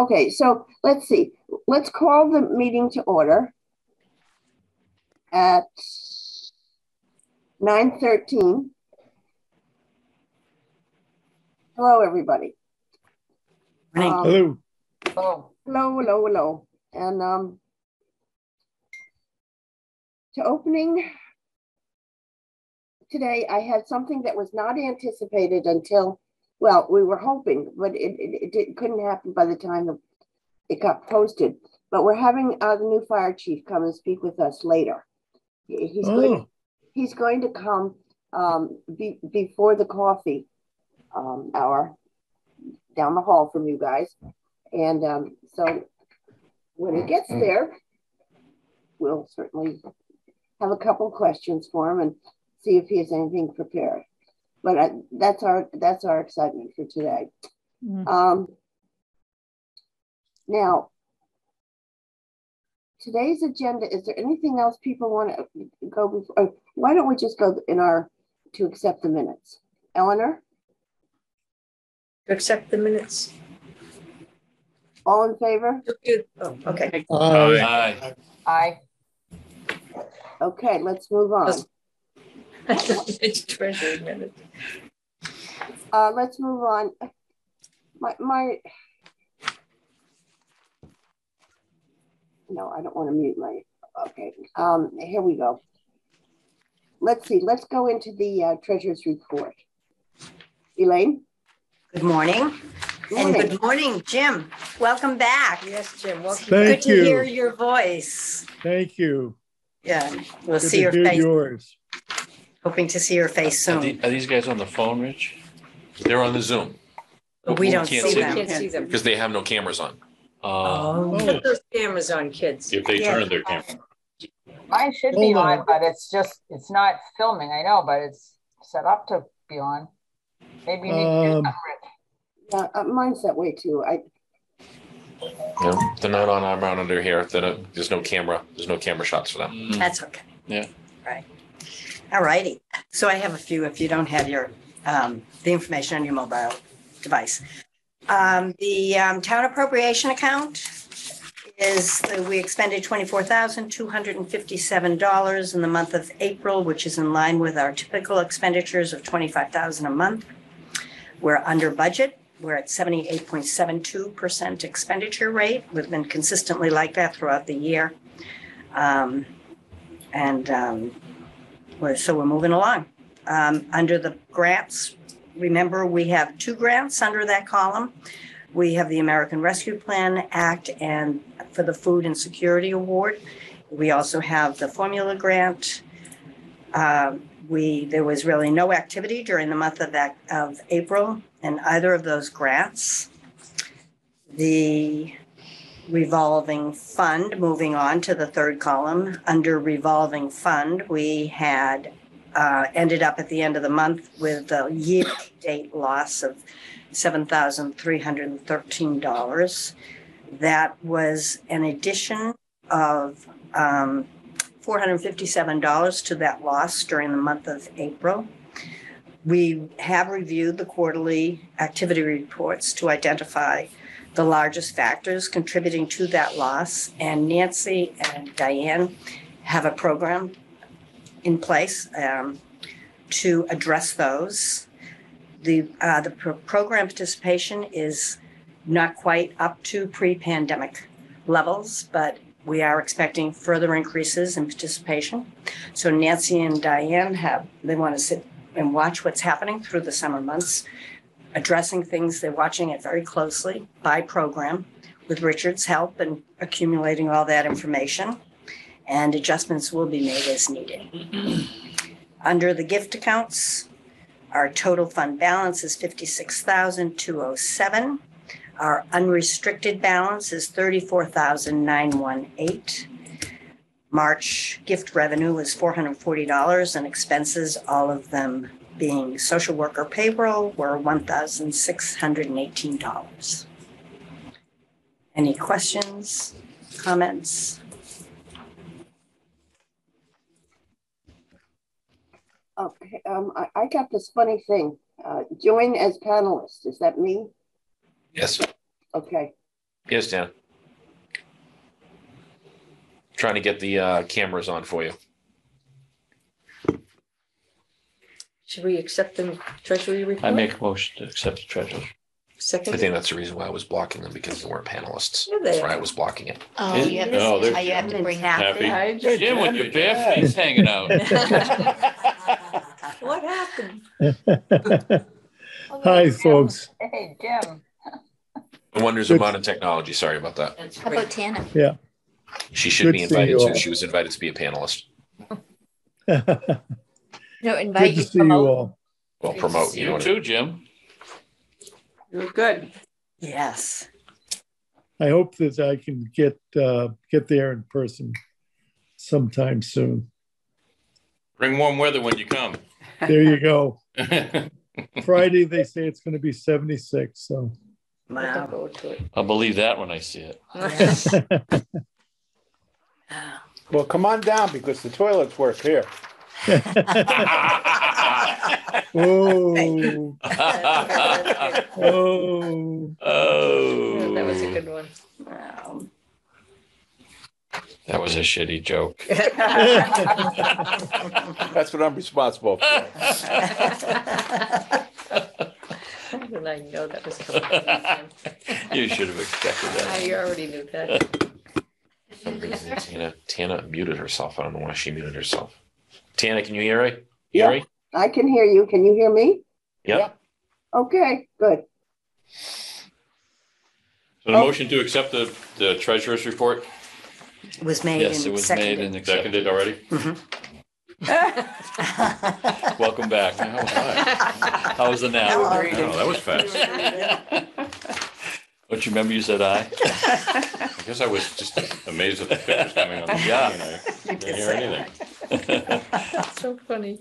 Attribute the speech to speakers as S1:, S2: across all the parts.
S1: Okay, so let's see. Let's call the meeting to order at 9:13. Hello, everybody.
S2: Hello.
S1: Hello. And to opening today, I had something that was not anticipated until, well, we were hoping, but it couldn't happen by the time it got posted. But we're having the new fire chief come and speak with us later. He's going to come before the coffee hour down the hall from you guys. And so when he gets there, we'll certainly have a couple of questions for him and see if he has anything prepared. But that's our excitement for today. Now, today's agenda, is there anything else people want to go before? Why don't we just go to accept the minutes? Eleanor?
S3: To accept the minutes.
S1: All in favor?
S3: Oh, okay.
S2: Aye.
S1: Okay, let's move on.
S3: It's treasury minutes.
S1: Let's move on. No, I don't want to mute my, okay. Here we go. Let's see, let's go into the treasurer's report. Elaine?
S4: Good morning. And good morning, Jim. Welcome back.
S3: Yes, Jim. Welcome.
S4: Good to hear your voice.
S2: Thank you.
S4: Yeah, we'll
S2: Good
S4: see your
S2: to hear
S4: face.
S2: Yours.
S4: Hoping to see your face soon.
S5: Are these guys on the phone, Rich? They're on the Zoom.
S4: We don't
S5: can't
S4: see
S5: see
S4: them.
S3: Can't see them.
S5: Because they have no cameras on.
S3: Put those cameras on, kids.
S5: If they turn their camera.
S6: Mine should be on, but it's not filming. I know, but it's set up to be on. Maybe you need to do something, Rich.
S1: Yeah, mine's that way too.
S5: No, they're not on around under here. There's no camera. There's no camera shots for them.
S4: That's okay.
S5: Yeah.
S4: Right. All righty. So I have a few if you don't have your the information on your mobile device. The town appropriation account is we expended $24,257 in the month of April, which is in line with our typical expenditures of $25,000 a month. We're under budget. We're at 78.72% expenditure rate. We've been consistently like that throughout the year. So we're moving along. Under the grants, remember we have two grants under that column. We have the American Rescue Plan Act and for the Food and Security Award. We also have the formula grant. There was really no activity during the month of April in either of those grants. The revolving fund, moving on to the third column, under revolving fund, we had ended up at the end of the month with a year-to-date loss of $7,313. That was an addition of $457 to that loss during the month of April. We have reviewed the quarterly activity reports to identify the largest factors contributing to that loss, and Nancy and Diane have a program in place to address those. The program participation is not quite up to pre-pandemic levels, but we are expecting further increases in participation. So Nancy and Diane they want to sit and watch what's happening through the summer months, addressing things. They're watching it very closely by program with Richard's help and accumulating all that information, and adjustments will be made as needed. Under the gift accounts, our total fund balance is $56,207. Our unrestricted balance is $34,918. March gift revenue was $440, and expenses, all of them being social worker payroll, were $1,618. Any questions, comments?
S1: Okay, I got this funny thing. Join as panelists. Is that me?
S5: Yes.
S1: Okay.
S5: Yes, Dan. Trying to get the cameras on for you.
S3: Should we accept the treasury report?
S7: I make a motion to accept the treasurer.
S3: Second.
S5: I think that's the reason why I was blocking them, because they weren't panelists.
S3: Yeah, they
S5: That's why I
S3: are.
S5: was blocking it.
S6: Oh,
S7: Is-
S6: you have
S7: no,
S6: to,
S7: they're-
S6: you have to bring
S7: Happy.
S3: just-
S7: Jim with your bare face hanging out.
S3: What happened?
S2: Hi, folks.
S6: Hey, Jim.
S5: The wonders of modern technology. Sorry about that.
S3: That's
S6: How
S3: great.
S6: about Tana?
S2: Yeah.
S5: She should
S2: Good
S5: be
S2: seeing
S5: invited
S2: you
S5: to.
S2: all.
S5: She was invited to be a panelist.
S6: No,
S2: Good
S6: invite
S2: to
S6: you.
S2: see you
S6: promote.
S2: all.
S5: Well, promote. You know
S7: You
S5: what I
S7: too, Jim.
S3: You're good.
S4: Yes.
S2: I hope that I can get there in person sometime soon.
S7: Bring warm weather when you come.
S2: There you go. Friday, they say it's going to be 76. So
S3: Looking
S4: Wow.
S3: forward to it.
S7: I'll believe that when I see it.
S8: Well, come on down because the toilets work here.
S2: oh, oh.
S7: Oh,
S3: That was a good one.
S5: That was a shitty joke.
S8: That's what I'm responsible for.
S3: And I know that was coming.
S7: You should have expected that.
S3: I already knew that.
S5: Tana muted herself. I don't know why she muted herself. Tana, can you hear me?
S1: Yeah.
S5: Hear me?
S1: I can hear you. Can you hear me?
S5: Yep.
S1: Okay, good.
S7: So the motion to accept the treasurer's report,
S4: Was made
S7: yes, it
S4: and
S7: was made
S4: seconded.
S7: and accepted already. Welcome back. How was the nap?
S4: Oh,
S7: Oh, that was fast. Don't you remember you said aye?
S5: I guess I was just
S7: Amazed at the pictures coming on the
S5: Yeah.
S7: screen. I didn't hear anything.
S3: So funny.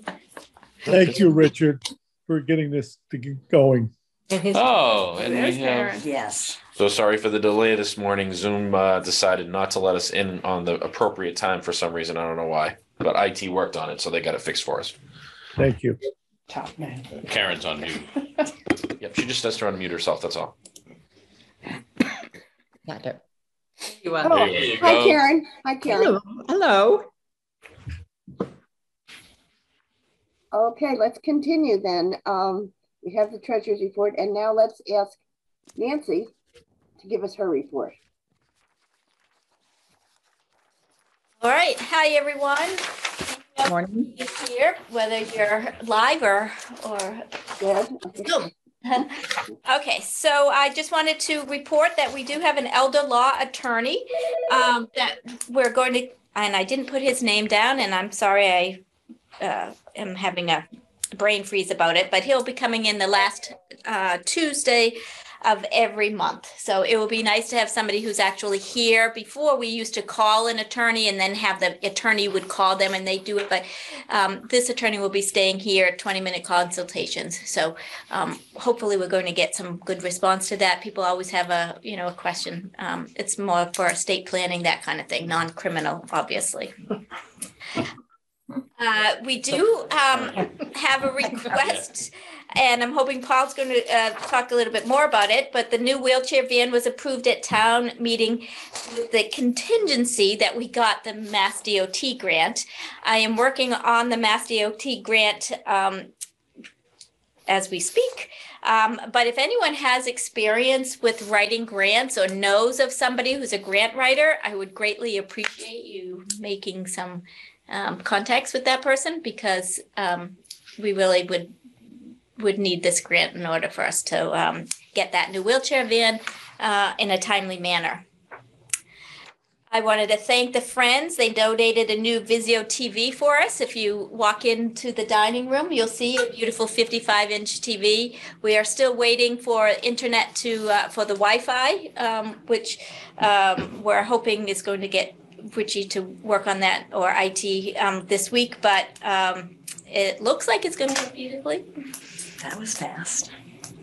S2: Thank you, Richard, for getting this to get going.
S3: And his,
S7: Oh, and we have,
S4: Yes.
S5: so sorry for the delay this morning. Zoom decided not to let us in on the appropriate time for some reason. I don't know why, but IT worked on it, so they got it fixed for us.
S2: Thank you.
S6: Top man.
S7: Karen's on mute.
S5: Yep, she just has to unmute herself. That's all.
S3: you
S1: Oh,
S3: are.
S7: There you
S1: hi,
S7: go.
S1: Karen. Hi, Karen.
S3: Hello.
S1: Okay, let's continue then. We have the treasurer's report, and now let's ask Nancy to give us her report.
S9: All right. Hi, everyone.
S6: Morning.
S9: Here, whether you're live or
S1: Good.
S9: Zoom. Okay, so I just wanted to report that we do have an elder law attorney that we're going to, and I didn't put his name down, and I'm sorry I am having a brain freeze about it, but he'll be coming in the last Tuesday of every month. So it will be nice to have somebody who's actually here. Before, we used to call an attorney and then have the attorney would call them and they do it. But this attorney will be staying here, 20-minute consultations. So hopefully we're going to get some good response to that. People always have a question. It's more for estate planning, that kind of thing, non-criminal, obviously. We do have a request, and I'm hoping Paul's going to talk a little bit more about it, but the new wheelchair van was approved at town meeting with the contingency that we got the Mass DOT grant. I am working on the Mass DOT grant as we speak. But if anyone has experience with writing grants or knows of somebody who's a grant writer, I would greatly appreciate you making some contacts with that person, because we really would need this grant in order for us to get that new wheelchair van in a timely manner. I wanted to thank the Friends. They donated a new Vizio TV for us. If you walk into the dining room, you'll see a beautiful 55-inch TV. We are still waiting for internet for the Wi-Fi, which we're hoping is going to get Richie to work on that, or IT this week, but it looks like it's going to go beautifully.
S4: That was fast.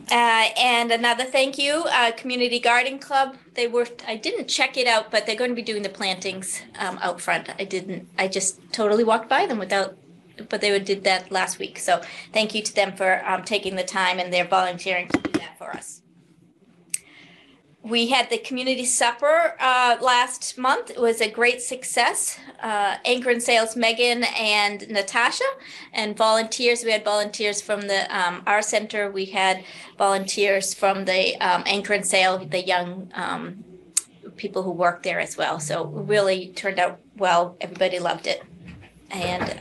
S9: And another thank you, Community Garden Club. I didn't check it out, but they're going to be doing the plantings out front. I just totally walked by them but they did that last week. So thank you to them for taking the time, and they're volunteering to do that for us. We had the community supper last month. It was a great success. Anchor and Sales Megan and Natasha, and volunteers. We had volunteers from the our center. We had volunteers from the Anchor and Sale, the young people who work there as well. So it really turned out well. Everybody loved it. And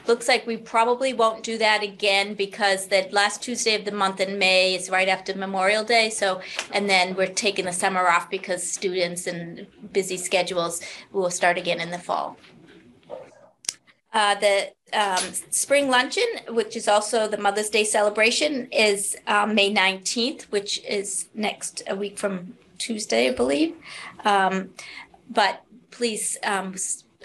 S9: looks like we probably won't do that again because the last Tuesday of the month in May is right after Memorial Day. So, and then we're taking the summer off because students and busy schedules will start again in the fall. The spring luncheon, which is also the Mother's Day celebration, is May 19th, which is a week from Tuesday, I believe. But please,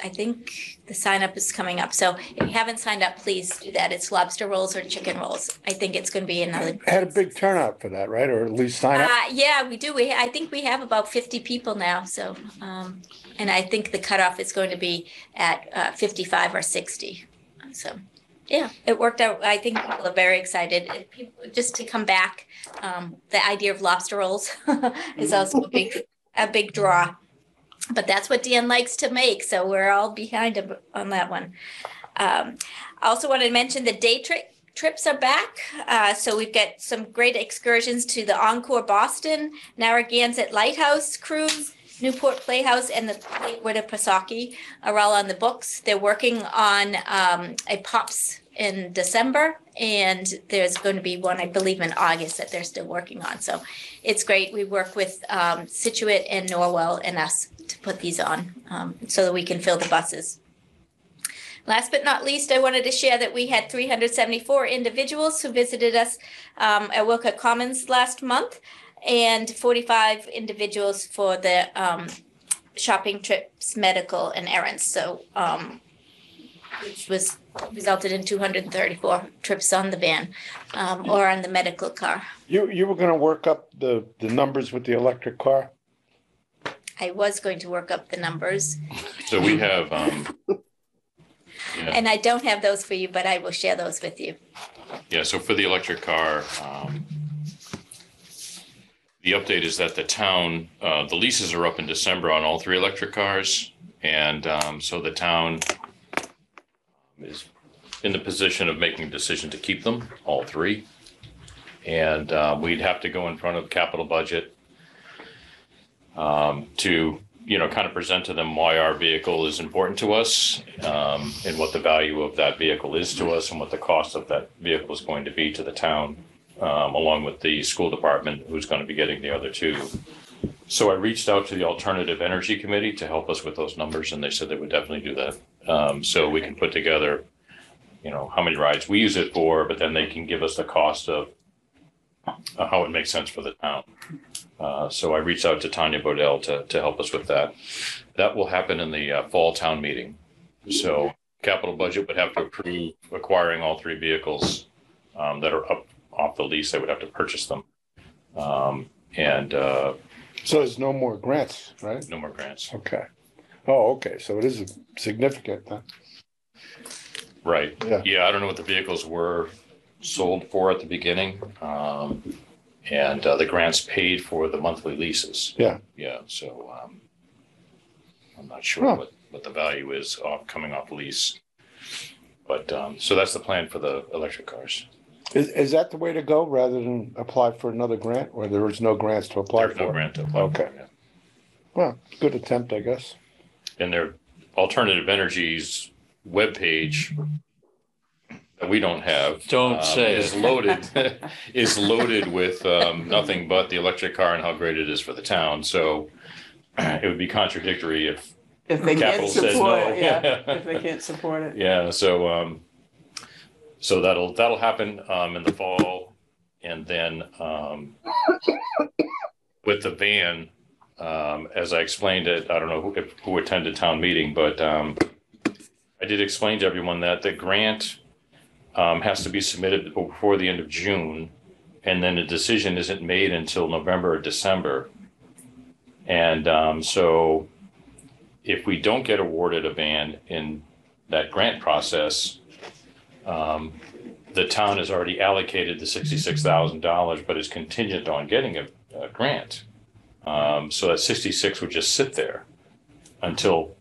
S9: I think the sign up is coming up. So if you haven't signed up, please do that. It's lobster rolls or chicken rolls. I think it's going to be another.
S8: Had a big turnout for that, right? Or at least sign up?
S9: Yeah, we do. I think we have about 50 people now. So, and I think the cutoff is going to be at 55 or 60. So, yeah, it worked out. I think people are very excited. People, just to come back, the idea of lobster rolls is also a big draw. But that's what Dan likes to make, so we're all behind him on that one. I also wanted to mention the day trips are back. So we've got some great excursions to the Encore Boston, Narragansett Lighthouse cruise, Newport Playhouse, and the Lakewood of Pasaki are all on the books. They're working on a POPs in December, and there's going to be one, I believe, in August that they're still working on. So it's great. We work with Situate and Norwell and us to put these on so that we can fill the buses. Last but not least, I wanted to share that we had 374 individuals who visited us at Wilcott Commons last month, and 45 individuals for the shopping trips, medical, and errands. So, which was resulted in 234 trips on the van or on the medical car.
S8: You were going to work up the numbers with the electric car?
S9: I was going to work up the numbers.
S7: So we have,
S9: And I don't have those for you, but I will share those with you.
S7: yeah, so for the electric car, the update is that the town, the leases are up in December on all 3 electric cars. And so the town is in the position of making a decision to keep them, all 3. And we'd have to go in front of capital budget to, kind of present to them why our vehicle is important to us, and what the value of that vehicle is to us, and what the cost of that vehicle is going to be to the town, along with the school department, who's going to be getting the other 2. So I reached out to the Alternative Energy Committee to help us with those numbers, and they said they would definitely do that. So we can put together, how many rides we use it for, but then they can give us the cost of how it makes sense for the town. So I reached out to Tanya Bodell to help us with that. That will happen in the fall town meeting. So capital budget would have to approve acquiring all 3 vehicles that are up off the lease. They would have to purchase them.
S8: So there's no more grants, right?
S7: No more grants.
S8: Okay. Oh, okay. So it is significant then.
S7: Right.
S8: Yeah.
S7: Yeah, I don't know what the vehicles were sold for at the beginning. And the grants paid for the monthly leases.
S8: Yeah.
S7: Yeah. So I'm not sure what the value is coming off lease. But so that's the plan for the electric cars.
S8: Is that the way to go rather than apply for another grant, or there is no grants to apply
S7: There's
S8: for?
S7: no grant to apply
S8: Okay.
S7: for, yeah.
S8: Well, good attempt, I guess.
S7: And their Alternative Energy's webpage that we don't have.
S10: Don't say
S7: is
S10: it.
S7: loaded with nothing but the electric car and how great it is for the town. So it would be contradictory if
S11: they
S7: Capital
S11: can't
S7: says
S11: support
S7: no.
S11: it, yeah. If they can't support it.
S7: Yeah. So that'll happen in the fall, and then with the van, as I explained it, I don't know who attended town meeting, but I did explain to everyone that the grant has to be submitted before the end of June, and then a decision isn't made until November or December. And so if we don't get awarded a van in that grant process, the town has already allocated the $66,000, but is contingent on getting a grant. So that 66 would just sit there until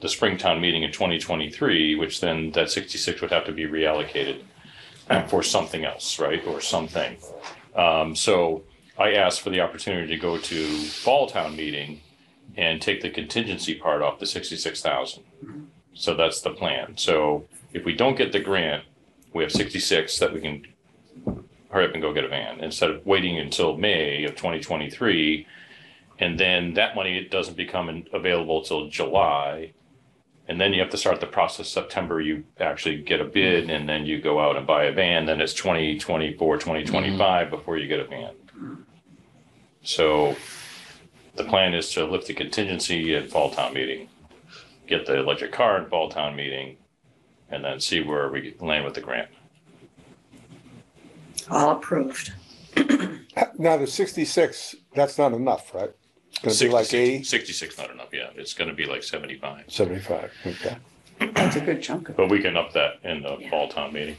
S7: the Springtown meeting in 2023, which then that 66 would have to be reallocated for something else, right? Or something. So I asked for the opportunity to go to Fall Town meeting and take the contingency part off the 66,000. So that's the plan. So if we don't get the grant, we have 66 that we can hurry up and go get a van instead of waiting until May of 2023. And then that money doesn't become available till July. And then you have to start the process September. You actually get a bid and then you go out and buy a van. Then it's 2024, 2025 before you get a van. So the plan is to lift the contingency at Fall Town meeting, get the electric car in Fall Town meeting, and then see where we land with the grant.
S4: All approved.
S8: Now, the 66, that's not enough, right? It's going to be like 80?
S7: 66 not enough, yeah. It's going to be like 75.
S8: 75, okay.
S11: That's a good chunk of it.
S7: But we can up that in the Fall Town meeting.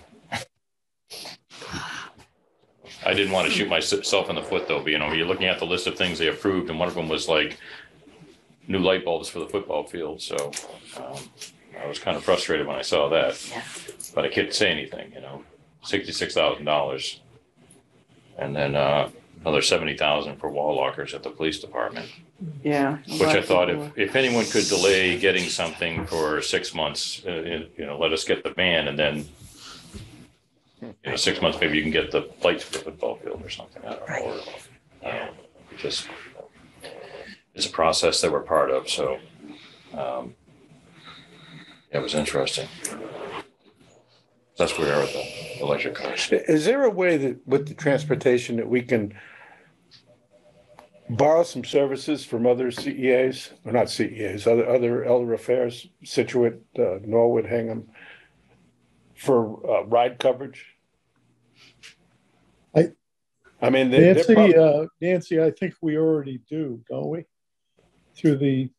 S7: I didn't want to shoot myself in the foot, though. But, you know, you're looking at the list of things they approved, and one of them was like new light bulbs for the football field. So I was kind of frustrated when I saw that.
S4: Yeah.
S7: But I couldn't say anything, you know. $66,000. And then another $70,000 for wall lockers at the police department.
S11: Yeah.
S7: Which I thought if anyone could delay getting something for 6 months, you know, let us get the van, and then 6 months maybe you can get the lights for the football field or something. I don't know. Or, just it's a process that we're part of. So it was interesting. That's where we are with the electric cars.
S8: Is there a way that with the transportation that we can borrow some services from other CEAs, or not CEAs, other elder affairs, Situate, Norwood, Hingham, for ride coverage? I mean,
S2: Nancy, I think we already do, don't we? Through the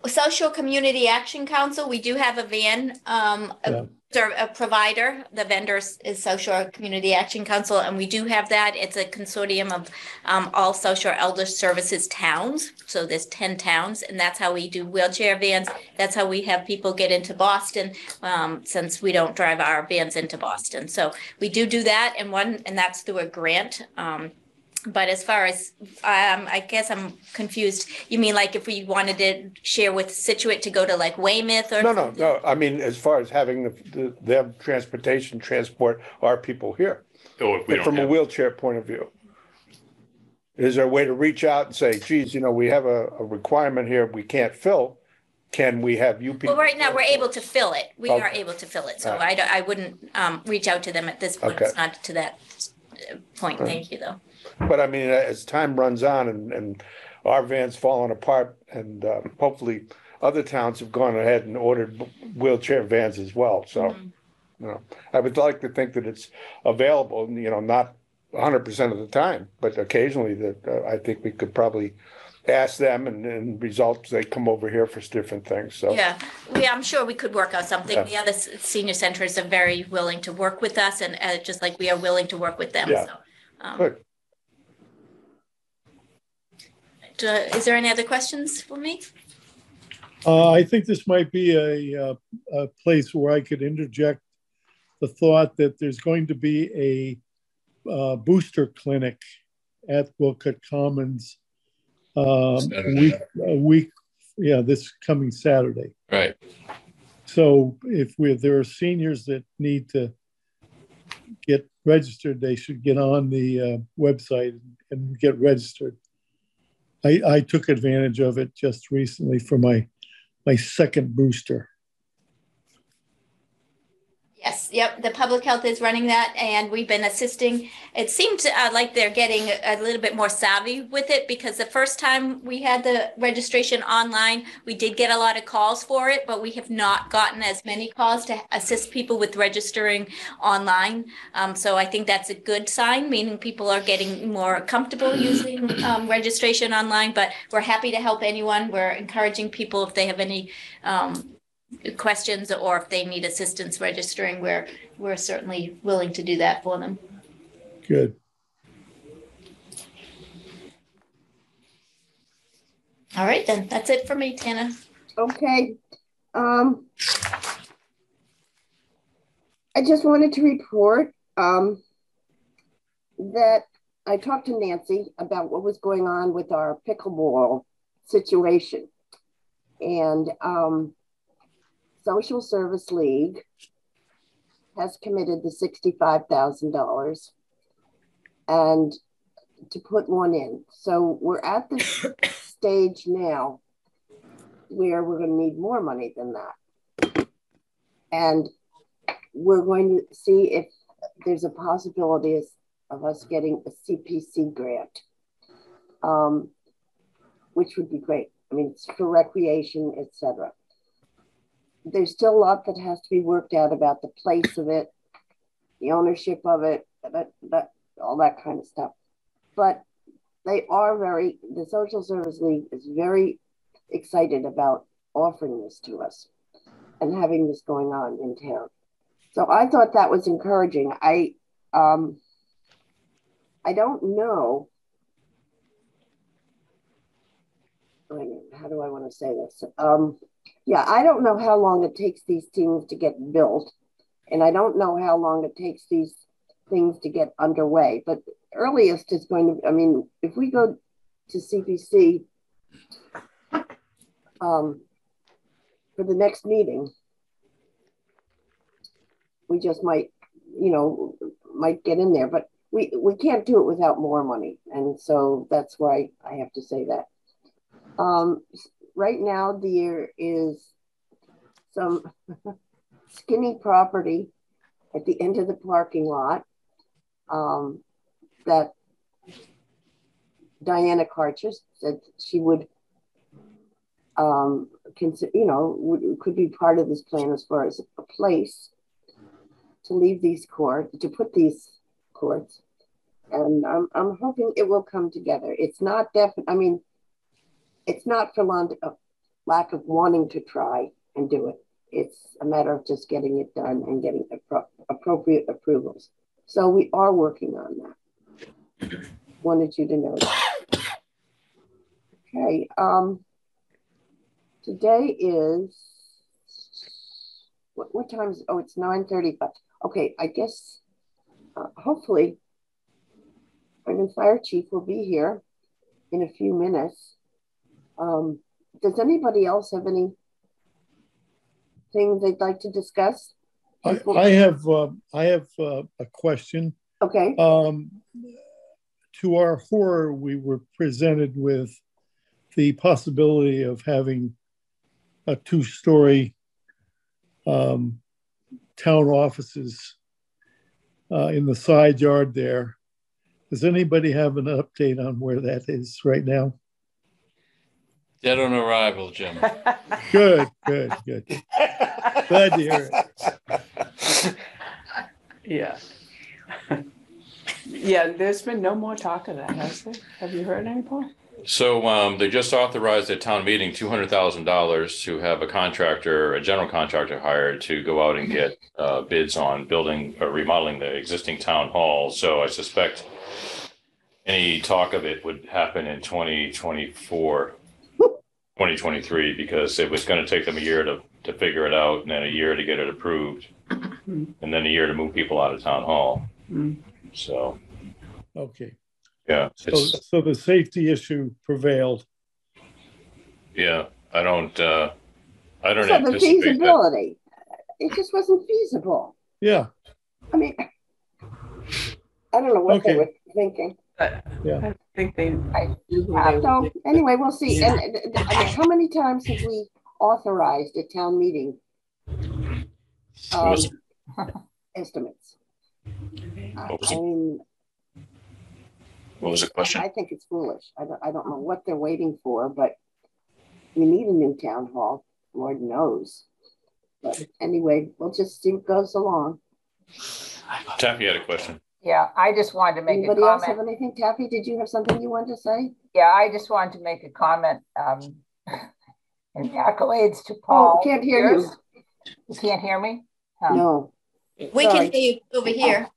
S9: Social Community Action Council, we do have a van, a provider. The vendor is Social Community Action Council, and we do have that. It's a consortium of all social elder services towns. So there's 10 towns, and that's how we do wheelchair vans. That's how we have people get into Boston, since we don't drive our vans into Boston. So we do that, and that's through a grant. But as far as, I guess I'm confused. You mean like if we wanted to share with Situate to go to like Weymouth or?
S8: No. I mean, as far as having them transport our people here. From a wheelchair point of view. Is there a way to reach out and say, geez, you know, we have a requirement here we can't fill. Can we have you people?
S9: Well, right now we're able to fill it. We are able to fill it. So I wouldn't reach out to them at this point. Okay. It's not to that point. Thank you, though.
S8: But I mean, as time runs on and our van's falling apart, and hopefully other towns have gone ahead and ordered wheelchair vans as well. So, you know, I would like to think that it's available, you know, not 100% of the time, but occasionally that I think we could probably ask them, and results, they come over here for different things. So
S9: yeah, I'm sure we could work out something. Yeah. The other senior centers are very willing to work with us, and just like we are willing to work with them.
S8: Yeah.
S9: So,
S8: good.
S9: Is there any other questions for me?
S2: I think this might be a place where I could interject the thought that there's going to be a booster clinic at Wilcott Commons this coming Saturday.
S5: Right.
S2: So if there are seniors that need to get registered, they should get on the website and get registered. I took advantage of it just recently for my second booster.
S9: Yes, yep. The public health is running that, and we've been assisting. It seems like they're getting a little bit more savvy with it, because the first time we had the registration online, we did get a lot of calls for it, but we have not gotten as many calls to assist people with registering online. So I think that's a good sign, meaning people are getting more comfortable using registration online, but we're happy to help anyone. We're encouraging people if they have any questions or if they need assistance registering, we're certainly willing to do that for them.
S2: Good.
S9: All right, then. That's it for me, Tana.
S1: Okay. I just wanted to report that I talked to Nancy about what was going on with our pickleball situation. And Social Service League has committed the $65,000 and to put one in. So we're at the stage now where we're going to need more money than that. And we're going to see if there's a possibility of us getting a CPC grant, which would be great. I mean, it's for recreation, etc. There's still a lot that has to be worked out about the place of it, the ownership of it, all that kind of stuff. But the Social Service League is very excited about offering this to us and having this going on in town. So I thought that was encouraging. I don't know. How do I want to say this? Yeah, I don't know how long it takes these things to get built, and I don't know how long it takes these things to get underway. But earliest is going to, I mean, if we go to CPC for the next meeting, we just might get in there, but we can't do it without more money. And so that's why I have to say that. Right now there is some skinny property at the end of the parking lot that Diana Karcher said she would consider, could be part of this plan as far as a place to leave these to put these courts. And I'm hoping it will come together. It's not definite. I mean, it's not for lack of wanting to try and do it. It's a matter of just getting it done and getting appropriate approvals. So we are working on that. Wanted you to know that. Okay. Today is, what time is it? Oh, it's 9:35. Okay, I guess hopefully our new fire chief will be here in a few minutes. Does anybody else have any things they'd like to discuss?
S2: I have a question.
S1: Okay.
S2: To our horror, we were presented with the possibility of having a 2-story town offices in the side yard there. Does anybody have an update on where that is right now?
S7: Dead on arrival, Jim.
S2: Good. Glad to hear it.
S11: Yeah. Yeah, there's been no more talk of that, has there? Have you heard any, Paul?
S7: So they just authorized at town meeting $200,000 to have a general contractor hired to go out and get bids on building or remodeling the existing town hall. So I suspect any talk of it would happen in 2024, 2023, because it was going to take them a year to figure it out, and then a year to get it approved, and then a year to move people out of town hall. So,
S2: okay.
S7: Yeah.
S2: So the safety issue prevailed.
S7: Yeah, I don't
S1: So
S7: anticipate
S1: the feasibility, it just wasn't feasible.
S2: Yeah.
S1: I mean, I don't know what they were thinking.
S2: Yeah.
S11: I think they.
S1: So anyway, we'll see. And I mean, how many times have we authorized a town meeting estimates?
S7: What was the question?
S1: I think it's foolish. I don't know what they're waiting for, but we need a new town hall. Lord knows. But anyway, we'll just see what goes along.
S7: Taffy had a question.
S6: Yeah, I just wanted to make
S1: Anybody
S6: a
S1: else
S6: comment.
S1: have anything? Taffy, did you have something you wanted to say?
S6: Yeah, I just wanted to make a comment. And accolades to Paul.
S1: Oh, can't hear you.
S6: You can't hear me?
S1: No.
S9: We can hear you over here.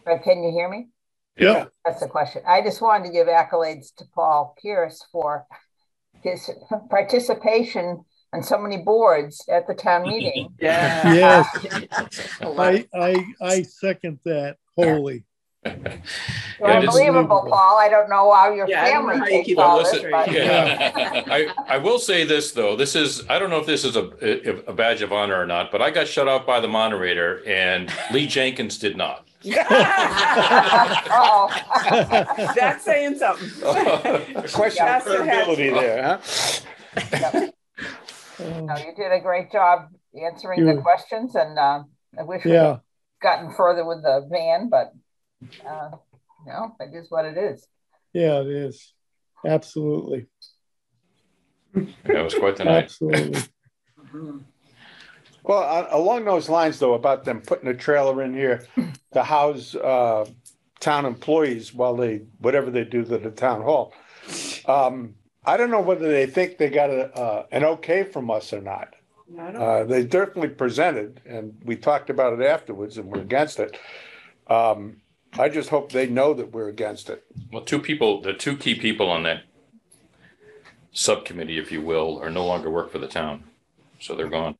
S6: But can you hear me?
S2: Yeah.
S6: That's the question. I just wanted to give accolades to Paul Pierce for his participation on so many boards at the town meeting.
S11: Yeah.
S2: Yes, I second that wholly.
S6: You're unbelievable, Paul. I don't know how your
S11: Yeah, I don't know
S6: family
S11: how you
S6: takes
S11: keep
S6: all
S11: all
S6: this,
S11: this
S6: but
S11: straight.
S7: Yeah. I will say this, though. This is, I don't know if this is a badge of honor or not, but I got shut off by the moderator and Lee Jenkins did not.
S6: uh-oh.
S11: That's saying something.
S8: Question of
S11: Pass the hat.
S8: credibility there, huh?
S6: No, you did a great job answering the questions, and I wish we had gotten further with the van, but no, it is what it is.
S2: Yeah, it is. Absolutely.
S7: That was quite the night.
S2: Absolutely.
S8: Well, along those lines, though, about them putting a trailer in here to house town employees while whatever they do to the town hall. I don't know whether they think they got an okay from us or not. They definitely presented, and we talked about it afterwards, and we're against it. I just hope they know that we're against it.
S7: Well, the two key people on that subcommittee, if you will, are no longer work for the town. So they're gone.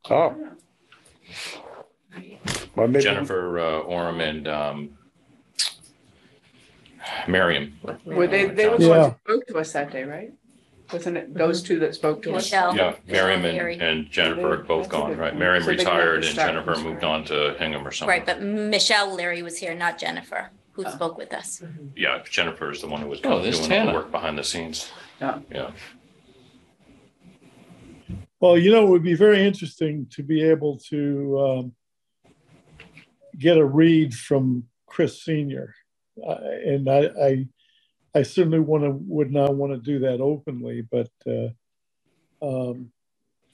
S8: Oh. Well, maybe
S7: Jennifer Orem and Miriam.
S11: Were they were the ones who spoke to us that day, right? Wasn't it those two that spoke to us?
S9: Michelle.
S7: Yeah, Miriam
S9: Larry.
S7: and Jennifer are both
S11: That's a
S7: gone,
S11: good
S7: right?
S11: one.
S7: Miriam
S11: So they
S7: retired
S11: got to
S7: and
S11: start
S7: Jennifer
S11: from
S7: moved
S11: scratch.
S7: on to Hingham or something.
S9: Right, but Michelle Larry was here, not Jennifer, who spoke with us.
S7: Yeah, Jennifer is the one who was
S5: Oh, there's
S7: doing all
S5: Tana.
S7: the work behind the scenes.
S11: Yeah.
S7: Yeah.
S2: Well, it would be very interesting to be able to get a read from Chris Sr. And I certainly would not want to do that openly, but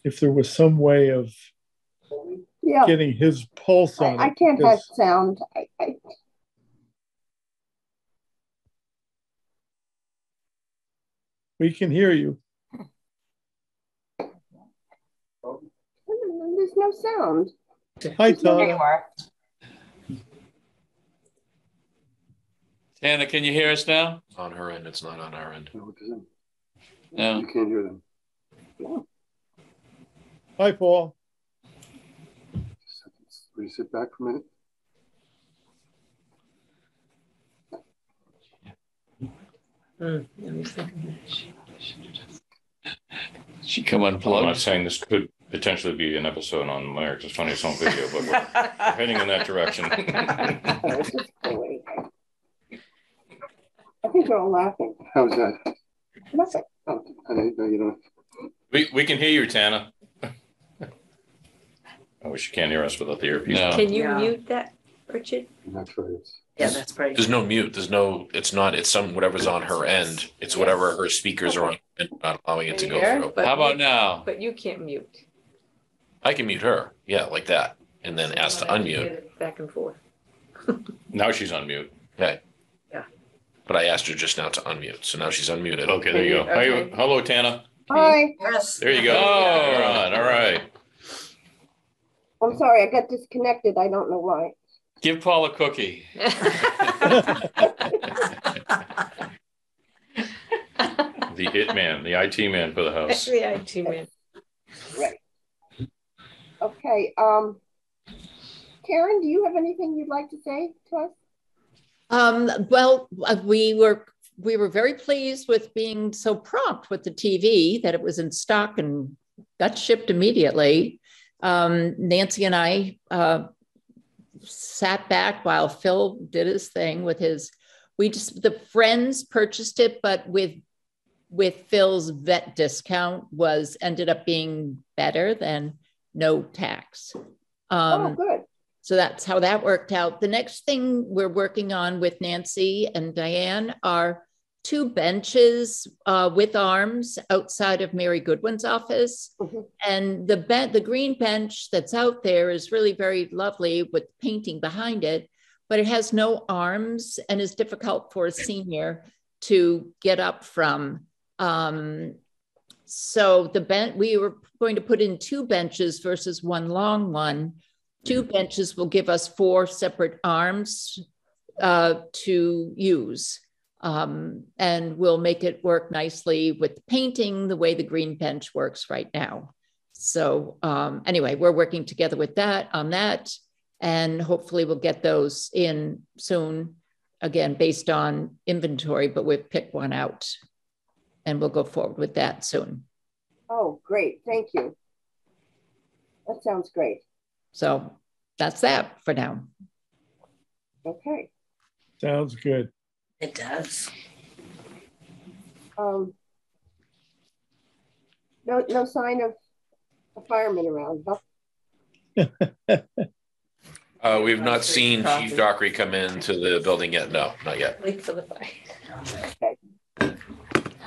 S2: if there was some way of getting his pulse on it.
S1: I can't have sound.
S2: We can hear you.
S1: There's no sound.
S2: Hi,
S6: There you
S2: Tom.
S6: are.
S10: Tana, can you hear us now?
S5: It's on her end. It's not on our end.
S8: No, it isn't.
S10: No.
S8: You can't hear them.
S2: Hi, Paul.
S8: Will you sit back for a minute?
S10: She come
S7: I'm not
S10: unplugged.
S7: saying this could potentially be an episode on America's Funniest Home Video, but we're heading in that direction.
S1: I think they're all laughing.
S8: How's that?
S1: Nothing.
S8: Oh, no, you don't.
S7: We can hear you, Tana. I wish you can't hear us without the earpiece.
S10: No.
S3: Can you
S11: Yeah.
S3: mute that, Richard?
S8: I'm not sure it's.
S4: Yeah, that's right.
S5: There's no mute. It's some whatever's on her end. It's whatever her speakers are on and not allowing it to go
S3: There,
S5: through.
S3: but
S10: How about
S3: you-
S10: now?
S3: But you can't mute.
S5: I can mute her. Yeah, like that. And then ask to unmute.
S3: Get it back and forth.
S7: Now she's on mute.
S5: Okay.
S3: Yeah.
S5: But I asked her just now to unmute. So now she's unmuted.
S7: Okay, there you go.
S3: Okay.
S7: Hello, Tana.
S1: Hi.
S4: Yes.
S7: There you go.
S10: Oh.
S7: You're on. All right.
S1: I'm sorry, I got disconnected. I don't know why.
S10: Give Paul a cookie.
S7: The IT man for the house.
S3: The IT man.
S1: Right. Okay. Karen, do you have anything you'd like to say to us?
S12: Well, we were very pleased with being so prompt with the TV that it was in stock and got shipped immediately. Nancy and I sat back while Phil did his thing with the friends purchased it, but with Phil's vet discount ended up being better than no tax.
S1: Oh, good.
S12: So that's how that worked out. The next thing we're working on with Nancy and Diane are 2 benches with arms outside of Mary Goodwin's office.
S1: Mm-hmm.
S12: And the green bench that's out there is really very lovely with painting behind it, but it has no arms and is difficult for a senior to get up from. So we were going to put in 2 benches versus 1 long one. 2 benches will give us 4 separate arms to use. And we'll make it work nicely with the painting the way the green bench works right now. So anyway, we're working together with that on that, and hopefully we'll get those in soon, again, based on inventory, but we've picked one out and we'll go forward with that soon.
S1: Oh, great. Thank you. That sounds great.
S12: So that's that for now.
S1: Okay.
S2: Sounds good.
S4: It does.
S1: No sign of a fireman around, huh?
S5: We've not seen Chief Dockery come into the building yet. No, not yet.
S3: Wait for the fire.
S1: Okay.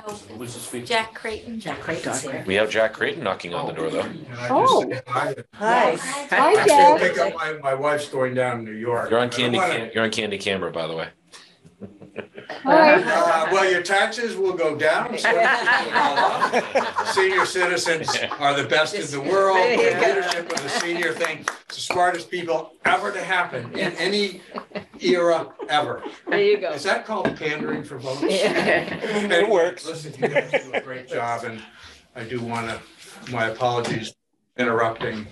S9: Oh, Jack Creighton.
S4: Jack Creighton's here.
S5: We have Jack Creighton knocking on the door, though.
S1: Oh.
S4: Hi.
S1: Hi, Jack.
S8: Pick up my wife's going down in New York.
S5: You're on candy camera, by the way.
S1: Hi.
S8: Well, your taxes will go down. Senior citizens are the best in the world. The leadership of the senior thing, it's the smartest people ever to happen in any era ever.
S3: There you go.
S8: Is that called pandering for votes?
S11: It works.
S8: Listen, you guys do a great job, and I do want to, my apologies interrupting,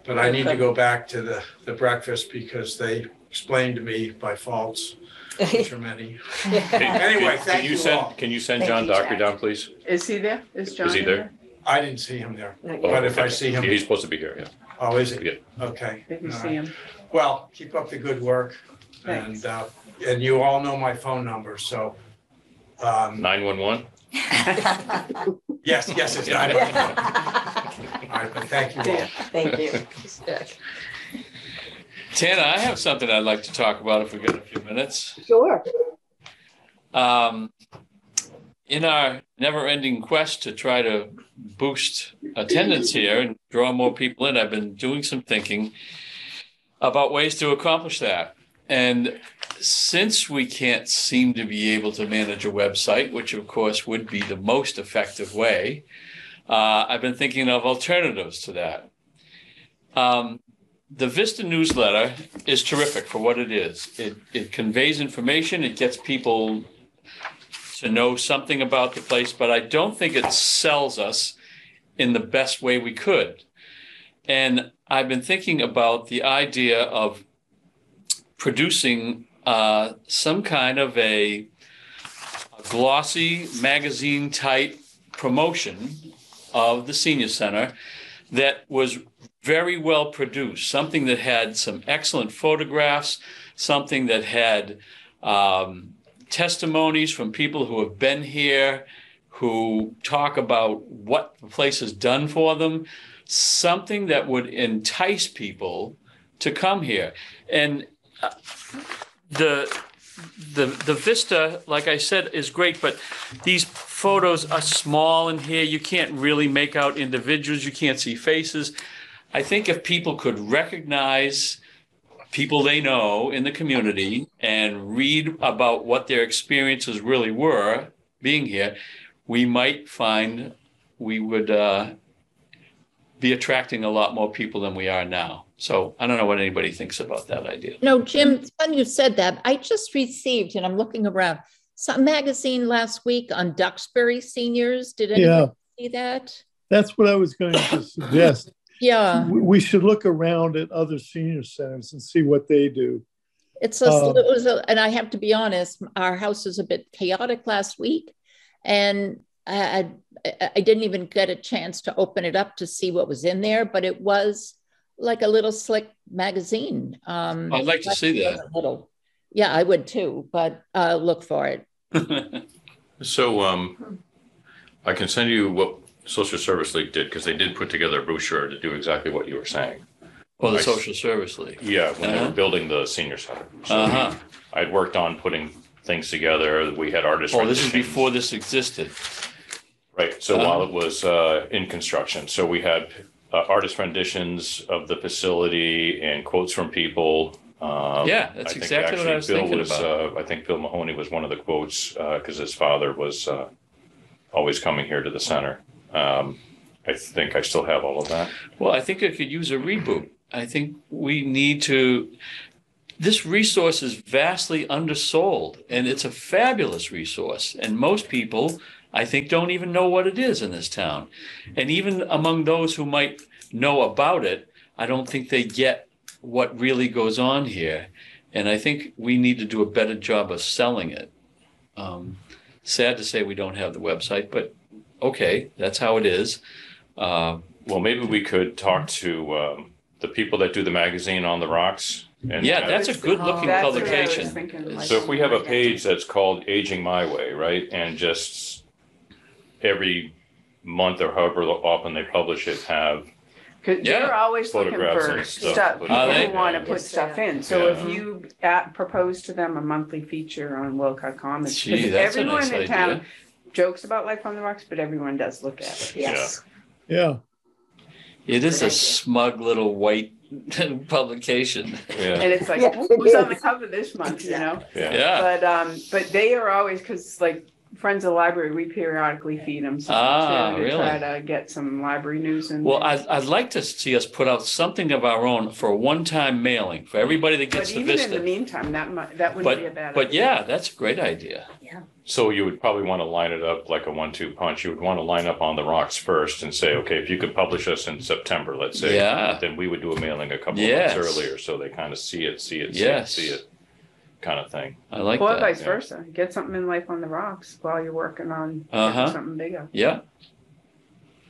S8: but I need to go back to the breakfast because they explained to me my faults. Which are many. Anyway, thank you all.
S7: Can you send John Dockery down, please?
S11: Is he there? Is John
S7: Is he there?
S8: I didn't see him there,
S11: Not yet.
S8: but if I see him.
S7: He's supposed to be here, yeah.
S8: Oh, is he?
S7: Yeah.
S8: Okay.
S11: Did you
S8: All
S11: see
S8: right.
S11: him?
S8: Well, keep up the good work.
S11: Thanks.
S8: And you all know my phone number, so.
S7: 911?
S8: Yes, it's 911. All right, but thank you all.
S3: Thank you.
S10: Tana, I have something I'd like to talk about if we got a few minutes.
S1: Sure.
S10: In our never-ending quest to try to boost attendance here and draw more people in, I've been doing some thinking about ways to accomplish that. And since we can't seem to be able to manage a website, which of course would be the most effective way, I've been thinking of alternatives to that. The Vista newsletter is terrific for what it is. It conveys information, it gets people to know something about the place, but I don't think it sells us in the best way we could. And I've been thinking about the idea of producing some kind of a glossy magazine type promotion of the senior center that was very well produced, something that had some excellent photographs, something that had testimonies from people who have been here, who talk about what the place has done for them, something that would entice people to come here. And the vista, like I said, is great, but these photos are small in here. You can't really make out individuals. You can't see faces. I think if people could recognize people they know in the community and read about what their experiences really were being here, we might find we would be attracting a lot more people than we are now. So I don't know what anybody thinks about that idea.
S12: No, Jim, it's funny you said that. I just received, and I'm looking around, some magazine last week on Duxbury seniors. Did anyone see that?
S2: That's what I was going to suggest.
S12: Yeah.
S2: We should look around at other senior centers and see what they do.
S12: And I have to be honest, our house was a bit chaotic last week, and I didn't even get a chance to open it up to see what was in there, but it was like a little slick magazine.
S10: I'd like to see that.
S12: Yeah, I would too, but look for it.
S7: So I can send you what Social Service League did, because they did put together a brochure to do exactly what you were saying.
S10: Well, the Social Service League.
S7: Yeah, when they were building the senior center. So I'd worked on putting things together. We had artists.
S10: Oh, this is before this existed.
S7: Right. So while it was in construction, so we had artist renditions of the facility and quotes from people.
S10: Yeah, that's exactly what I was thinking about.
S7: I think Bill Mahoney was one of the quotes because his father was always coming here to the center. I think I still have all of that.
S10: Well, I think I could use a reboot. I think we need to this resource is vastly undersold, and it's a fabulous resource. And most people, I think, don't even know what it is in this town. And even among those who might know about it, I don't think they get what really goes on here. And I think we need to do a better job of selling it. Sad to say we don't have the website, but okay, that's how it is.
S7: Well, maybe we could talk to the people that do the magazine On the Rocks. And
S10: Yeah, that's a good looking
S11: That's what I was
S10: publication.
S11: thinking, like-
S7: so if we have a page that's called Aging My Way, right? And just every month or however often they publish it, have
S11: Because
S10: Yeah.
S11: they're always looking
S7: Photographs
S11: for
S7: and stuff.
S11: stuff, people
S10: Are they?
S11: who want to put stuff in. So if
S7: Yeah.
S11: you propose to them a monthly feature on Wilcott Commons,
S10: Gee,
S11: because
S10: that's a
S11: everyone
S10: nice
S11: in town
S10: idea.
S11: jokes about Life on the Rocks, but everyone does look at it.
S4: Yes.
S2: Yeah.
S10: It is a smug little white publication.
S7: yeah,
S11: And it's like,
S1: Yes, it
S11: who's on the
S1: is.
S11: cover this month, you know?
S7: yeah.
S10: Yeah.
S11: But they are always, because like Friends of the Library, we periodically feed them something too, to
S10: really?
S11: try to get some library news in.
S10: Well,
S11: there.
S10: I'd like to see us put out something of our own for a one-time mailing for everybody that
S11: But
S10: gets the
S11: even in the
S10: Vista.
S11: meantime, that wouldn't be a bad
S10: But
S11: idea.
S10: yeah, that's a great idea.
S7: So you would probably want to line it up like a 1-2 punch. You would want to line up On the Rocks first and say, okay, if you could publish us in September, let's say,
S10: Yeah.
S7: then we would do a mailing a couple
S10: Yes.
S7: of months earlier, so they kind of see it,
S10: Yes.
S7: kind of thing.
S10: I like
S11: Or
S10: that.
S11: vice
S7: yeah.
S11: versa, get something in Life on the Rocks while you're working on
S10: Uh-huh.
S11: getting something bigger.
S10: Yeah.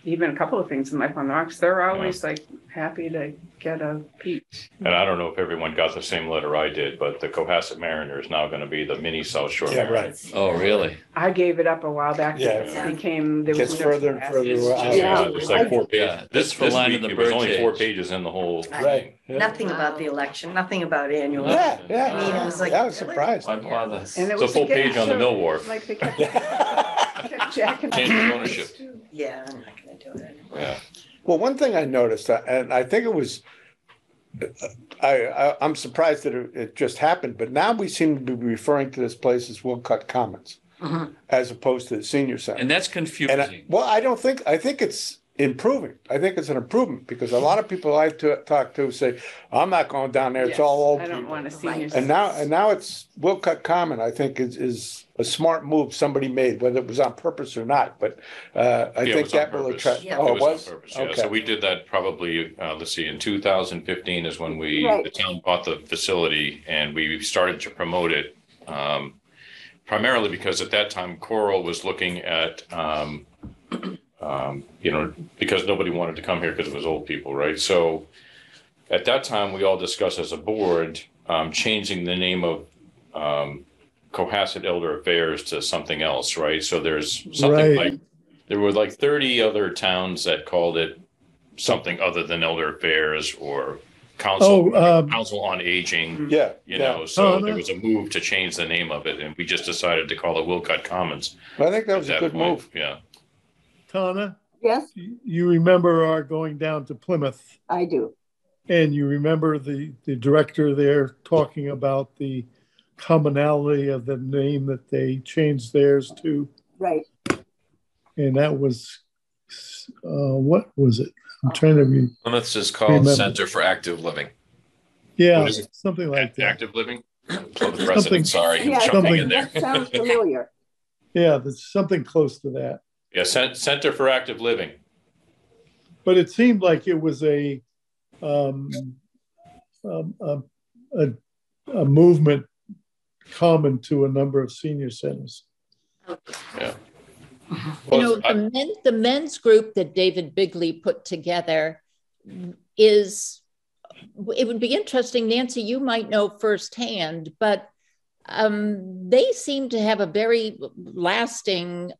S11: Even a couple of things in Life on the Rocks, they're always like happy to get a peek.
S7: And I don't know if everyone got the same letter I did, but the Cohasset Mariner is now going to be the mini South Shore
S8: Yeah,
S7: Mariner.
S8: right.
S10: Oh, really?
S11: I gave it up a while back.
S8: Yeah.
S11: It became, there was
S8: Gets
S11: no
S8: further and
S11: capacity.
S8: further out.
S7: Yeah,
S1: Yeah.
S7: there's like 4 pages.
S10: Yeah, this for
S7: This
S10: line
S7: week,
S10: of the
S7: it was only 4
S10: birdcage.
S7: pages in the whole
S8: Right.
S7: thing.
S8: Yeah.
S4: Nothing about the election, nothing about annual.
S8: Yeah,
S4: I mean, it
S8: yeah.
S4: was like.
S8: I was surprised.
S10: Why bother?
S11: And it
S7: It's a
S11: was
S7: full
S11: to get
S7: page on the
S11: so-
S7: Mill Wharf.
S11: Like they kept jacking.
S7: Change of ownership.
S4: Yeah, I'm not gonna do it.
S7: Yeah.
S8: Well, one thing I noticed, and I think it was, I'm surprised that it just happened, but now we seem to be referring to this place as Wilcott Commons, as opposed to the senior center.
S10: And that's confusing.
S8: I think it's improving. I think it's an improvement because a lot of people I've talked to say, I'm not going down there. It's
S11: Yes,
S8: all old
S11: I don't
S8: people.
S11: want to senior.
S8: And now it's Wilcott Common, I think is a smart move somebody made, whether it was on purpose or not, but I
S7: Yeah, it
S8: think
S7: was on
S8: that will
S7: purpose.
S8: attract.
S4: Yeah.
S8: Oh,
S7: It
S8: it
S7: was
S8: was?
S7: on purpose, yeah.
S8: Okay.
S7: So we did that probably, let's see, in 2015 is when
S1: Right.
S7: the town bought the facility and we started to promote it. Primarily because at that time Coral was looking at, because nobody wanted to come here because it was old people, right? So at that time, we all discussed as a board, changing the name of Cohasset Elder Affairs to something else, right? So there's something
S2: Right.
S7: like, there were like 30 other towns that called it something other than Elder Affairs or Council on Aging,
S8: Yeah.
S7: you
S8: yeah.
S7: know, so
S2: Oh,
S7: there
S2: no.
S7: was a move to change the name of it and we just decided to call it Wilcott Commons.
S8: I think that was
S7: at
S8: a good
S7: point.
S8: move.
S7: Yeah.
S2: Tana,
S1: Yes,
S2: you remember our going down to Plymouth,
S1: I do.
S2: and you remember the director there talking about the commonality of the name that they changed theirs to,
S1: Right.
S2: and that was what was it? I'm trying to read.
S5: Plymouth is called
S2: Remember.
S5: Center for Active Living.
S2: Yeah,
S7: What is it?
S2: something like that.
S7: Active Living?
S5: Plymouth resident, sorry,
S1: Yeah,
S5: jumping in there.
S1: that sounds familiar.
S2: Yeah, there's something close to that.
S7: Yeah, Center for Active Living.
S2: But it seemed like it was a movement common to a number of senior centers.
S7: Yeah.
S12: You know, the men's group that David Bigley put together is, it would be interesting, Nancy, you might know firsthand, but they seem to have a very lasting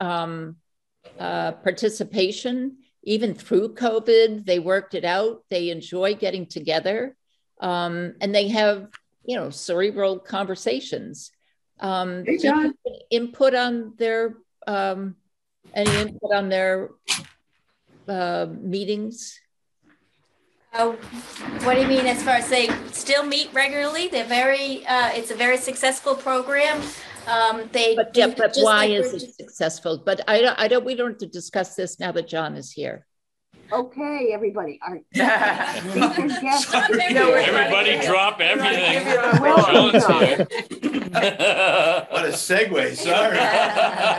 S12: participation, even through COVID. They worked it out. They enjoy getting together, and they have, you know, cerebral conversations.
S11: Hey, John.
S12: Input on their any input on their meetings?
S9: What do you mean as far as they still meet regularly? They're very, it's a very successful program.
S12: But why is it successful? But we don't have to discuss this now that John is here.
S1: Okay, everybody. Our featured guest.
S10: Everybody drop everything.
S1: Welcome,
S10: John's here.
S13: What a segue. Sorry.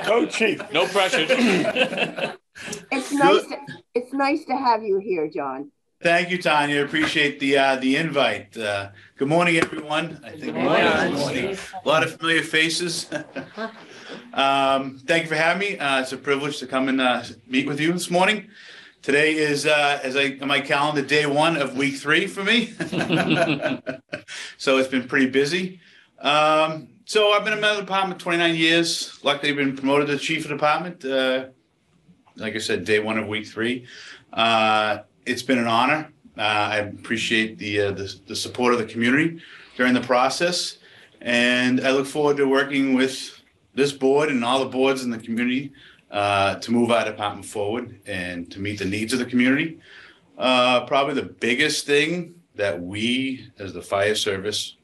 S8: Go, Chief.
S10: No pressure.
S1: It's nice to have you here, John.
S13: Thank you, Tanya. Appreciate the invite. Good morning, everyone. I think good morning. A lot of familiar faces. Thank you for having me. It's a privilege to come and meet with you this morning. Today is, on my calendar, day one of week 3 for me. So it's been pretty busy. So I've been in my department 29 years. Luckily, I've been promoted to chief of department. Like I said, day one of week 3. It's been an honor. I appreciate the support of the community during the process. And I look forward to working with this board and all the boards in the community to move our department forward and to meet the needs of the community. Probably the biggest thing that we as the fire service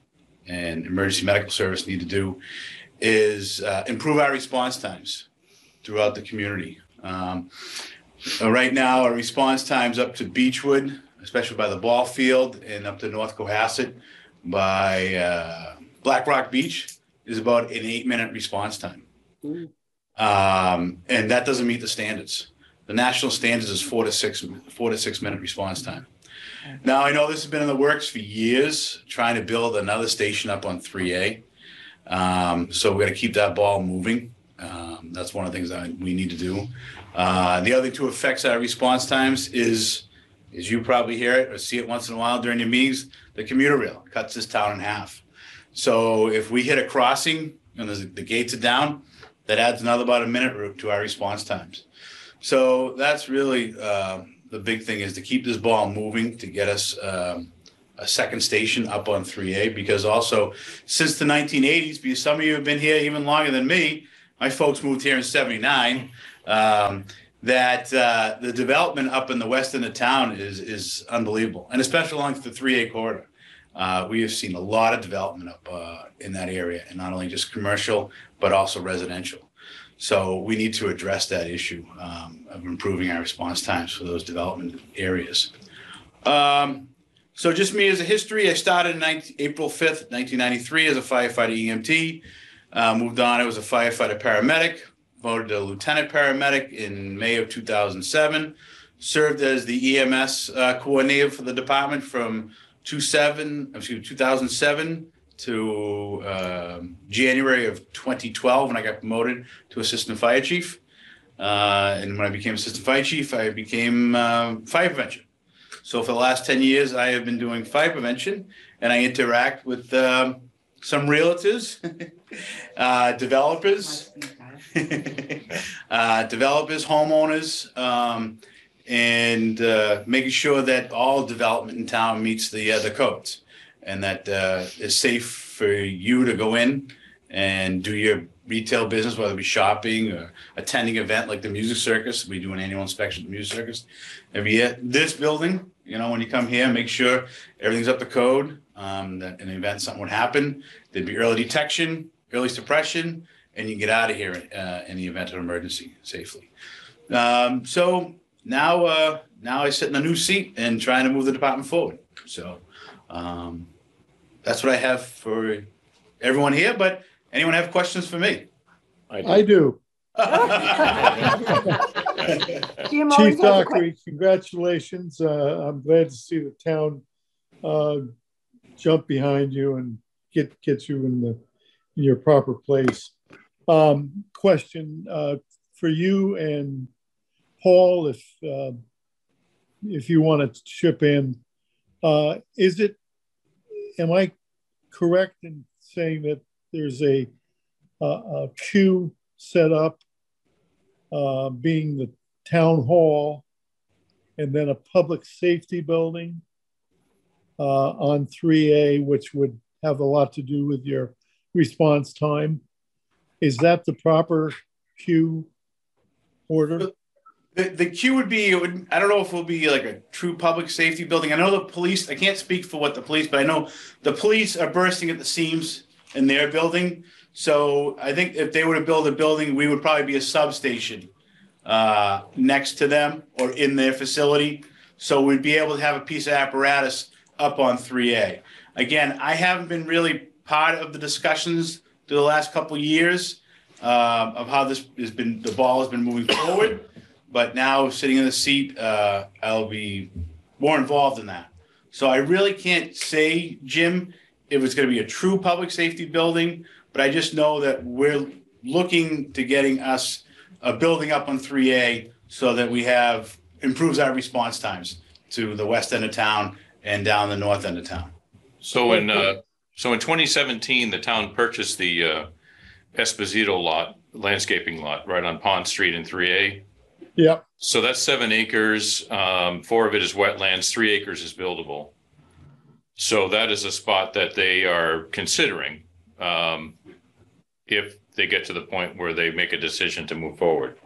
S13: and emergency medical service need to do is improve our response times throughout the community. Right now, our response times up to Beechwood, especially by the ball field, and up to North Cohasset by Black Rock Beach, is about an 8-minute response time. And that doesn't meet the standards. The national standards is 4 to 6 minute response time. Now, I know this has been in the works for years, trying to build another station up on 3A. So we're going to keep that ball moving. That's one of the things that we need to do. The other two affects our response times is you probably hear it or see it once in a while during your meetings, the commuter rail cuts this town in half. So if we hit a crossing and the gates are down, that adds another about a minute to our response times. So that's really the big thing, is to keep this ball moving to get us a second station up on 3A, because also since the 1980s, because some of you have been here even longer than me, my folks moved here in 79, that the development up in the west end of town is unbelievable, and especially along the 3A corridor. We have seen a lot of development up in that area, and not only just commercial, but also residential. So we need to address that issue of improving our response times for those development areas. So just me as a history, I started April 5th, 1993 as a firefighter EMT. Moved on, I was a firefighter paramedic, promoted to lieutenant paramedic in May of 2007. Served as the EMS coordinator for the department from 2007 to January of 2012, when I got promoted to assistant fire chief. And when I became assistant fire chief, I became fire prevention. So for the last 10 years, I have been doing fire prevention, and I interact with some realtors, developers, homeowners, and making sure that all development in town meets the codes, and that it's safe for you to go in and do your retail business, whether it be shopping or attending an event like the music circus. We do an annual inspection of the music circus every year. This building, when you come here, make sure everything's up to code, that in the event something would happen, there'd be early detection, early suppression, and you can get out of here in the event of emergency safely. So now I sit in a new seat and trying to move the department forward. So that's what I have for everyone here, but anyone have questions for me?
S2: I do. Chief Dockery, congratulations. I'm glad to see the town jump behind you and get you in your proper place. Question for you and Paul, if you want to chip in, am I correct in saying that there's a queue set up, being the town hall, and then a public safety building on 3A, which would have a lot to do with your response time? Is that the proper queue order?
S13: The queue would be, I don't know if it will be like a true public safety building. I know the police, I can't speak for what the police, but I know the police are bursting at the seams in their building. So I think if they were to build a building, we would probably be a substation next to them or in their facility. So we'd be able to have a piece of apparatus up on 3A. Again, I haven't been really part of the discussions through the last couple of years of how this has been, the ball has been moving forward. But now sitting in the seat, I'll be more involved in that. So I really can't say, Jim, if it's going to be a true public safety building, but I just know that we're looking to getting us a building up on 3A so that we have, improves our response times to the west end of town and down the north end of town.
S7: So in 2017, the town purchased the Esposito lot, landscaping lot, right on Pond Street in 3A.
S2: Yep.
S7: So that's 7 acres. 4 of it is wetlands. 3 acres is buildable. So that is a spot that they are considering if they get to the point where they make a decision to move forward.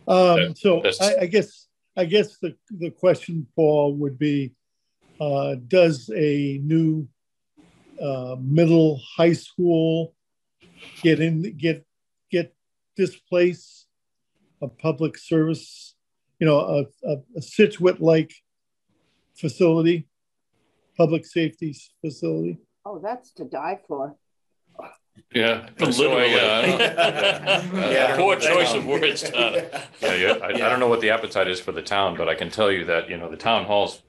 S2: So I guess the question, Paul, would be, does a new middle high school get displaced a public service, a Situate-like facility, public safety facility?
S1: Oh, that's to die for.
S7: Yeah,
S10: literally.
S7: Poor choice of words. I don't know what the appetite is for the town, but I can tell you that the town hall's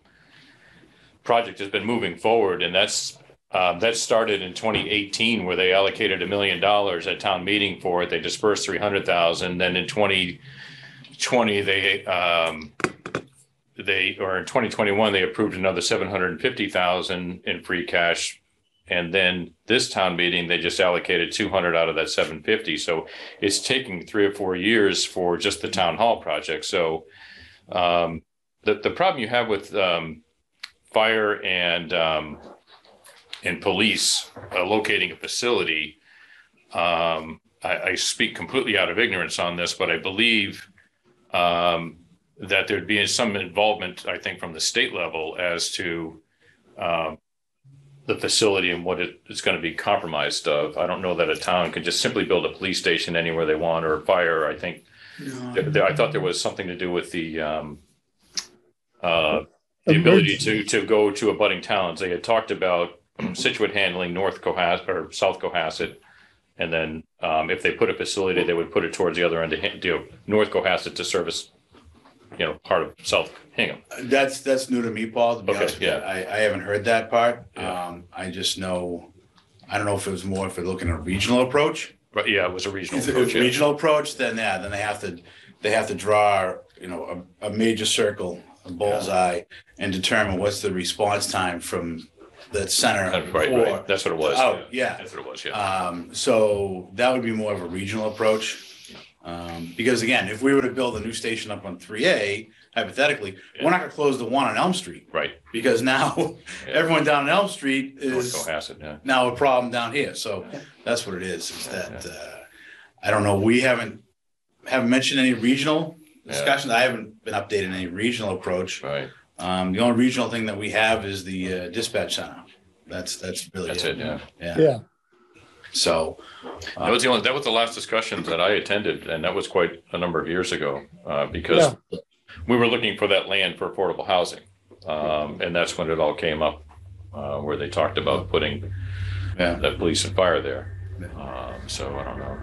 S7: project has been moving forward, and that started in 2018, where they allocated $1 million at town meeting for it. They dispersed 300,000. Then in 2020, or in 2021, they approved another 750,000 in free cash. And then this town meeting, they just allocated 200 out of that 750. So it's taking 3 or 4 years for just the town hall project. So the problem you have with fire and police locating a facility, I speak completely out of ignorance on this, but I believe that there'd be some involvement, I think, from the state level as to the facility and what it's going to be compromised of. I don't know that a town can just simply build a police station anywhere they want, or fire. I think I thought there was something to do with the ability to go to abutting towns. They had talked about Situate handling North Cohasset or South Cohasset, and then if they put a facility, they would put it towards the other end of North Cohasset to service, part of South Hingham.
S13: That's new to me, Paul. To be honest with you.
S7: Yeah.
S13: I haven't heard that part.
S7: Yeah.
S13: I just know. I don't know if it was more if we're looking at a regional approach.
S7: Right. Yeah, it was a regional
S13: If
S7: approach.
S13: it's a regional approach, then they have to draw a major circle, a bullseye, and determine what's the response time from the center.
S7: Right. That's what it was.
S13: Oh, yeah.
S7: That's what it was. Yeah.
S13: So that would be more of a regional approach. Because again, if we were to build a new station up on 3A, hypothetically, we're not going to close the one on Elm Street.
S7: Right.
S13: Because now everyone down on Elm Street is now a problem down here. So that's what it is that I don't know. We haven't mentioned any regional discussions. I haven't been updated any regional approach.
S7: Right.
S13: The only regional thing that we have is the dispatch center. That's really
S7: it.
S2: Yeah.
S13: So
S7: that was the last discussions that I attended, and that was quite a number of years ago because we were looking for that land for affordable housing, and that's when it all came up, where they talked about putting that police and fire there. So I don't know.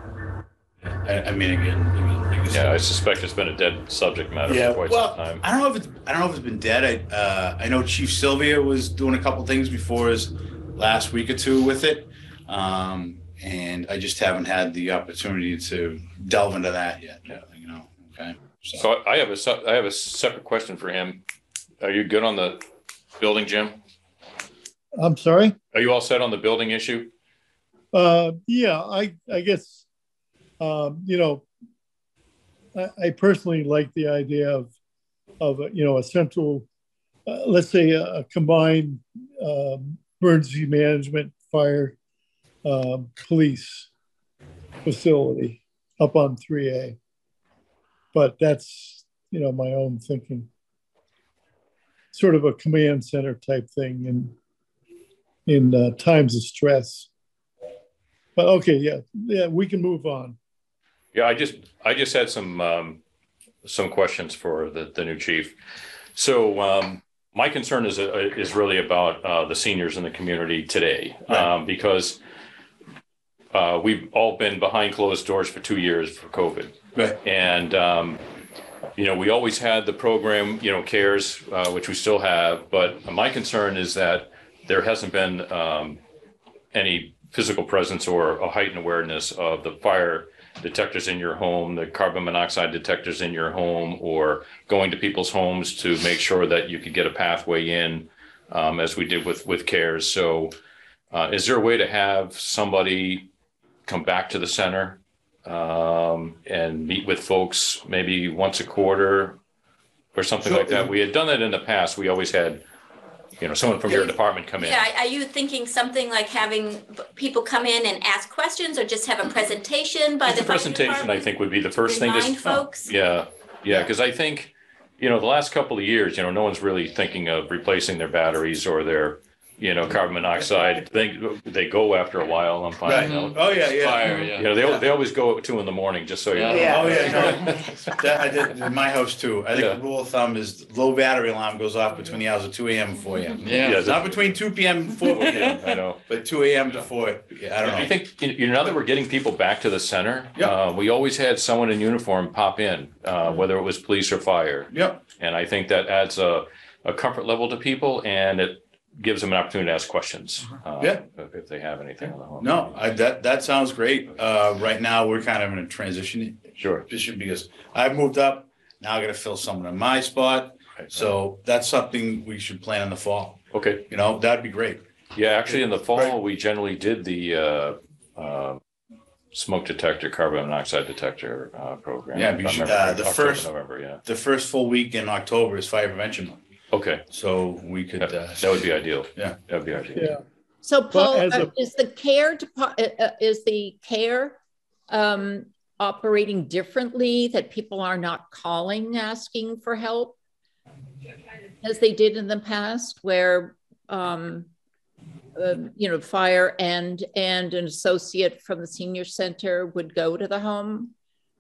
S13: I mean, again,
S7: I suspect it's been a dead subject matter for quite some time.
S13: I don't know if it's been dead. I know Chief Sylvia was doing a couple things before his last week or two with it. And I just haven't had the opportunity to delve into that yet. Okay.
S7: So I have a separate question for him. Are you good on the building, Jim?
S2: I'm sorry?
S7: Are you all set on the building issue?
S2: Yeah, I guess, I personally like the idea of a central, let's say a combined emergency management, fire, police facility up on 3A. But that's, my own thinking. Sort of a command center type thing in times of stress. But okay, yeah, we can move on.
S7: Yeah, I just had some questions for the new chief. So my concern is really about the seniors in the community today,
S13: Right.
S7: because we've all been behind closed doors for 2 years for COVID.
S13: Right.
S7: And we always had the program, CARES, which we still have. But my concern is that there hasn't been any physical presence or a heightened awareness of the fire detectors in your home, the carbon monoxide detectors in your home, or going to people's homes to make sure that you could get a pathway in, as we did with CARES. So is there a way to have somebody come back to the center and meet with folks maybe once a quarter or something like that? We had done that in the past. We always had someone from your department come in.
S9: Yeah, are you thinking something like having people come in and ask questions, or just have a presentation by the
S7: presentation? I think would be the first thing.
S9: Remind folks.
S7: Yeah, because I think the last couple of years, no one's really thinking of replacing their batteries or their carbon monoxide. They go after a while. I'm finding out.
S13: Oh yeah.
S10: Fire, yeah.
S7: They always go at 2 a.m, just so you know.
S13: Oh yeah. No. I did in my house too. I think the rule of thumb is low battery alarm goes off between the hours of 2 a.m. and 4 a.m.
S10: Yeah.
S13: Not between 2 p.m. and 4 p.m.
S7: I know.
S13: But 2 a.m. to 4. Yeah, I don't know.
S7: I think now that we're getting people back to the center,
S13: Yep.
S7: we always had someone in uniform pop in, whether it was police or fire.
S13: Yep.
S7: And I think that adds a comfort level to people, and it gives them an opportunity to ask questions if they have anything on the home.
S13: No, that sounds great. Right now, we're kind of in a transition position because I've moved up. Now I got to fill someone in my spot.
S7: Right.
S13: So that's something we should plan in the fall.
S7: Okay.
S13: That'd be great.
S7: Yeah, actually, in the fall, we generally did the smoke detector, carbon monoxide detector program.
S13: Yeah,
S7: November.
S13: The first full week in October is Fire Prevention Month.
S7: Okay.
S13: So we could.
S7: That would be ideal.
S13: Yeah,
S7: that would be ideal.
S2: Yeah.
S12: So Paul, is the care operating differently, that people are not calling asking for help as they did in the past, where fire and an associate from the senior center would go to the home?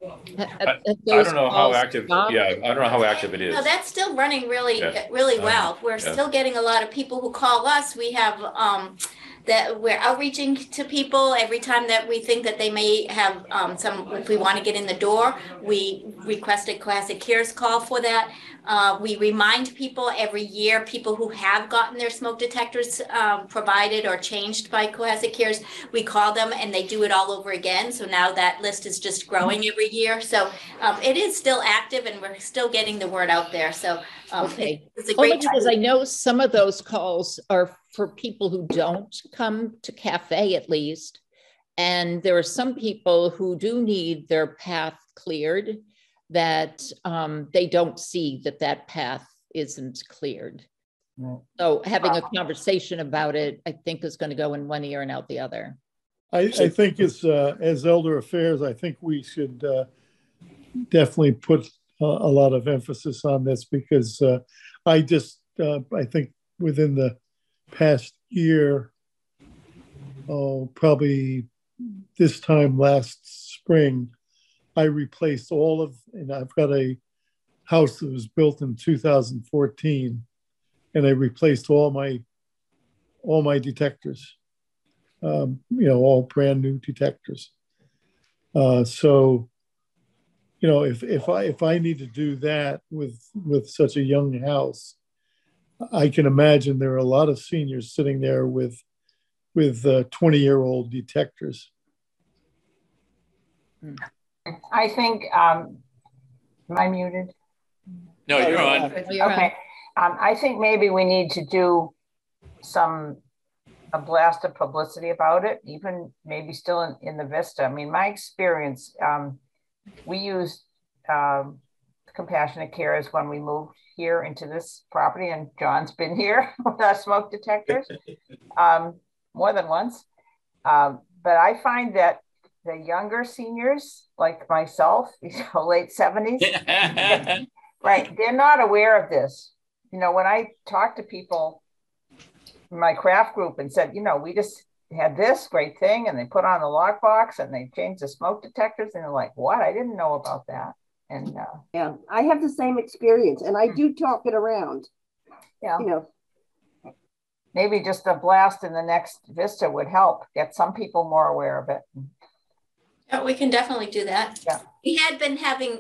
S7: I don't know how active. Yeah, I don't know how active it is.
S9: No, that's still running really well. We're still getting a lot of people who call us. We have that we're outreaching to people every time that we think that they may have if we want to get in the door, we request a Classic Cares call for that. We remind people every year, people who have gotten their smoke detectors provided or changed by Classic Cares, we call them and they do it all over again. So now that list is just growing every year. So it is still active and we're still getting the word out there. So it's a great
S12: because I know some of those calls are for people who don't come to cafe, at least. And there are some people who do need their path cleared, that they don't see that path isn't cleared. So having a conversation about it, I think, is going to go in one ear and out the other.
S2: I think as Elder Affairs, I think we should definitely put a lot of emphasis on this, because I think within the past year, probably this time last spring, I replaced and I've got a house that was built in 2014, and I replaced all my detectors, all brand new detectors. So, if I need to do that with such a young house, I can imagine there are a lot of seniors sitting there with 20-year-old detectors.
S6: I think, am I muted?
S10: No, you're on.
S6: Okay. I think maybe we need to do a blast of publicity about it, even maybe still in the Vista. I mean, my experience, we used Compassionate Cares when we moved here into this property, and John's been here with our smoke detectors more than once. But I find that the younger seniors, like myself, late 70s, right, they're not aware of this. When I talk to people in my craft group and said, we just had this great thing and they put on the lockbox and they changed the smoke detectors and they're like, what? I didn't know about that. And
S1: yeah, I have the same experience and I do talk it around.
S6: yeah,
S1: You know,
S6: maybe just a blast in the next Vista would help get some people more aware of it.
S9: Yeah, we can definitely do that.
S6: Yeah.
S9: We had been having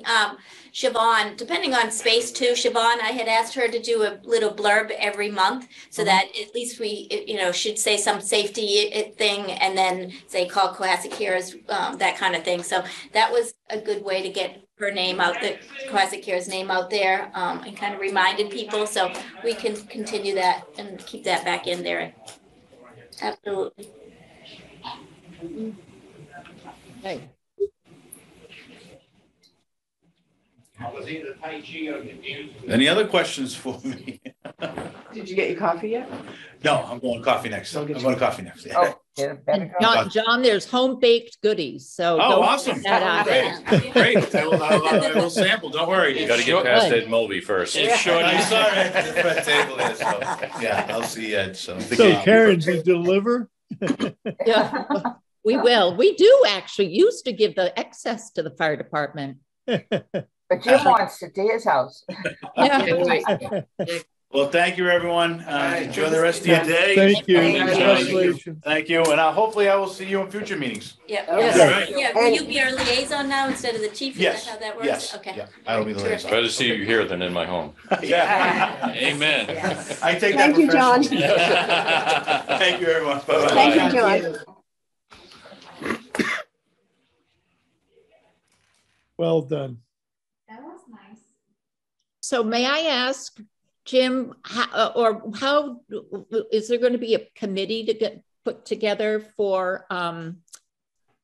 S9: Siobhan, depending on space too, Siobhan, I had asked her to do a little blurb every month so that at least we, you know, should say some safety thing and then say call Cohasset Cares, that kind of thing. So that was a good way to get her name out, the Cohasset Cares name out there, and kind of reminded people. So we can continue that and keep that back in there. Absolutely.
S12: Okay.
S13: Any other questions for me?
S11: Did you get your coffee yet?
S13: No, I'm going coffee next. I'm going to coffee next.
S6: Oh, yeah, better go.
S12: John, there's home baked goodies. So
S13: Oh,
S12: don't
S13: awesome.
S12: put that out there.
S13: Great. I will sample. Don't worry.
S7: You got to get past Ed Mulvey first.
S10: It's short.
S13: I saw it at the front table there, so yeah, I'll see Ed. So
S2: Karen, do you deliver?
S12: Yeah, we will. We do actually used to give the excess to the fire department.
S6: But Jim wants it to his house.
S12: Yeah.
S13: Well, thank you, everyone. Enjoy the rest of your day.
S2: Thank you.
S13: Congratulations. Thank you. And hopefully I will see you in future meetings.
S9: Yep.
S6: Yes.
S13: Right.
S9: Yeah, will you be our liaison now instead of the chief? Is
S13: Yes.
S9: that how that works?
S13: Yes.
S9: Okay.
S13: Yeah. I will be the liaison.
S7: Better see you here than in my home.
S13: Yeah.
S10: Amen.
S13: I take
S1: Thank
S13: that
S1: you, John.
S13: professionally. Thank you, everyone. Bye-bye.
S1: Thank you, John.
S2: Well done.
S9: That was nice.
S12: So may I ask, Jim, how is there going to be a committee to get put together for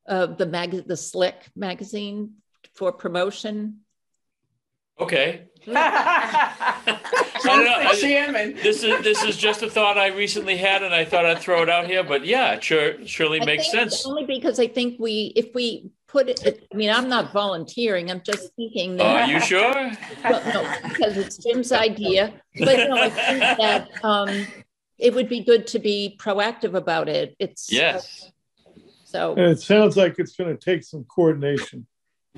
S12: the Slick magazine for promotion?
S10: Okay.
S11: Chairman.
S10: This is just a thought I recently had, and I thought I'd throw it out here. But yeah, it surely makes sense.
S12: Only because I think if we put it, I mean, I'm not volunteering. I'm just thinking that.
S10: Are you sure?
S12: Well, no, because it's Jim's idea. But no, I think that it would be good to be proactive about it. It's
S10: Yes.
S12: So
S2: And it sounds like it's going to take some coordination.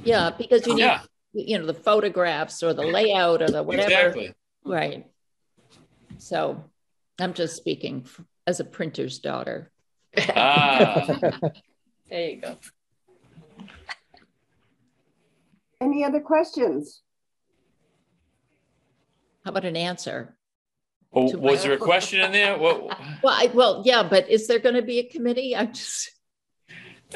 S12: yeah, because you need.
S10: Yeah.
S12: You know, the photographs or the layout or the whatever.
S10: Exactly.
S12: Right. So I'm just speaking as a printer's daughter.
S10: Ah.
S12: There you go.
S1: Any other questions?
S12: How about an answer?
S10: Oh, was there a question in there? What?
S12: Well, yeah, but is there going to be a committee? I'm just.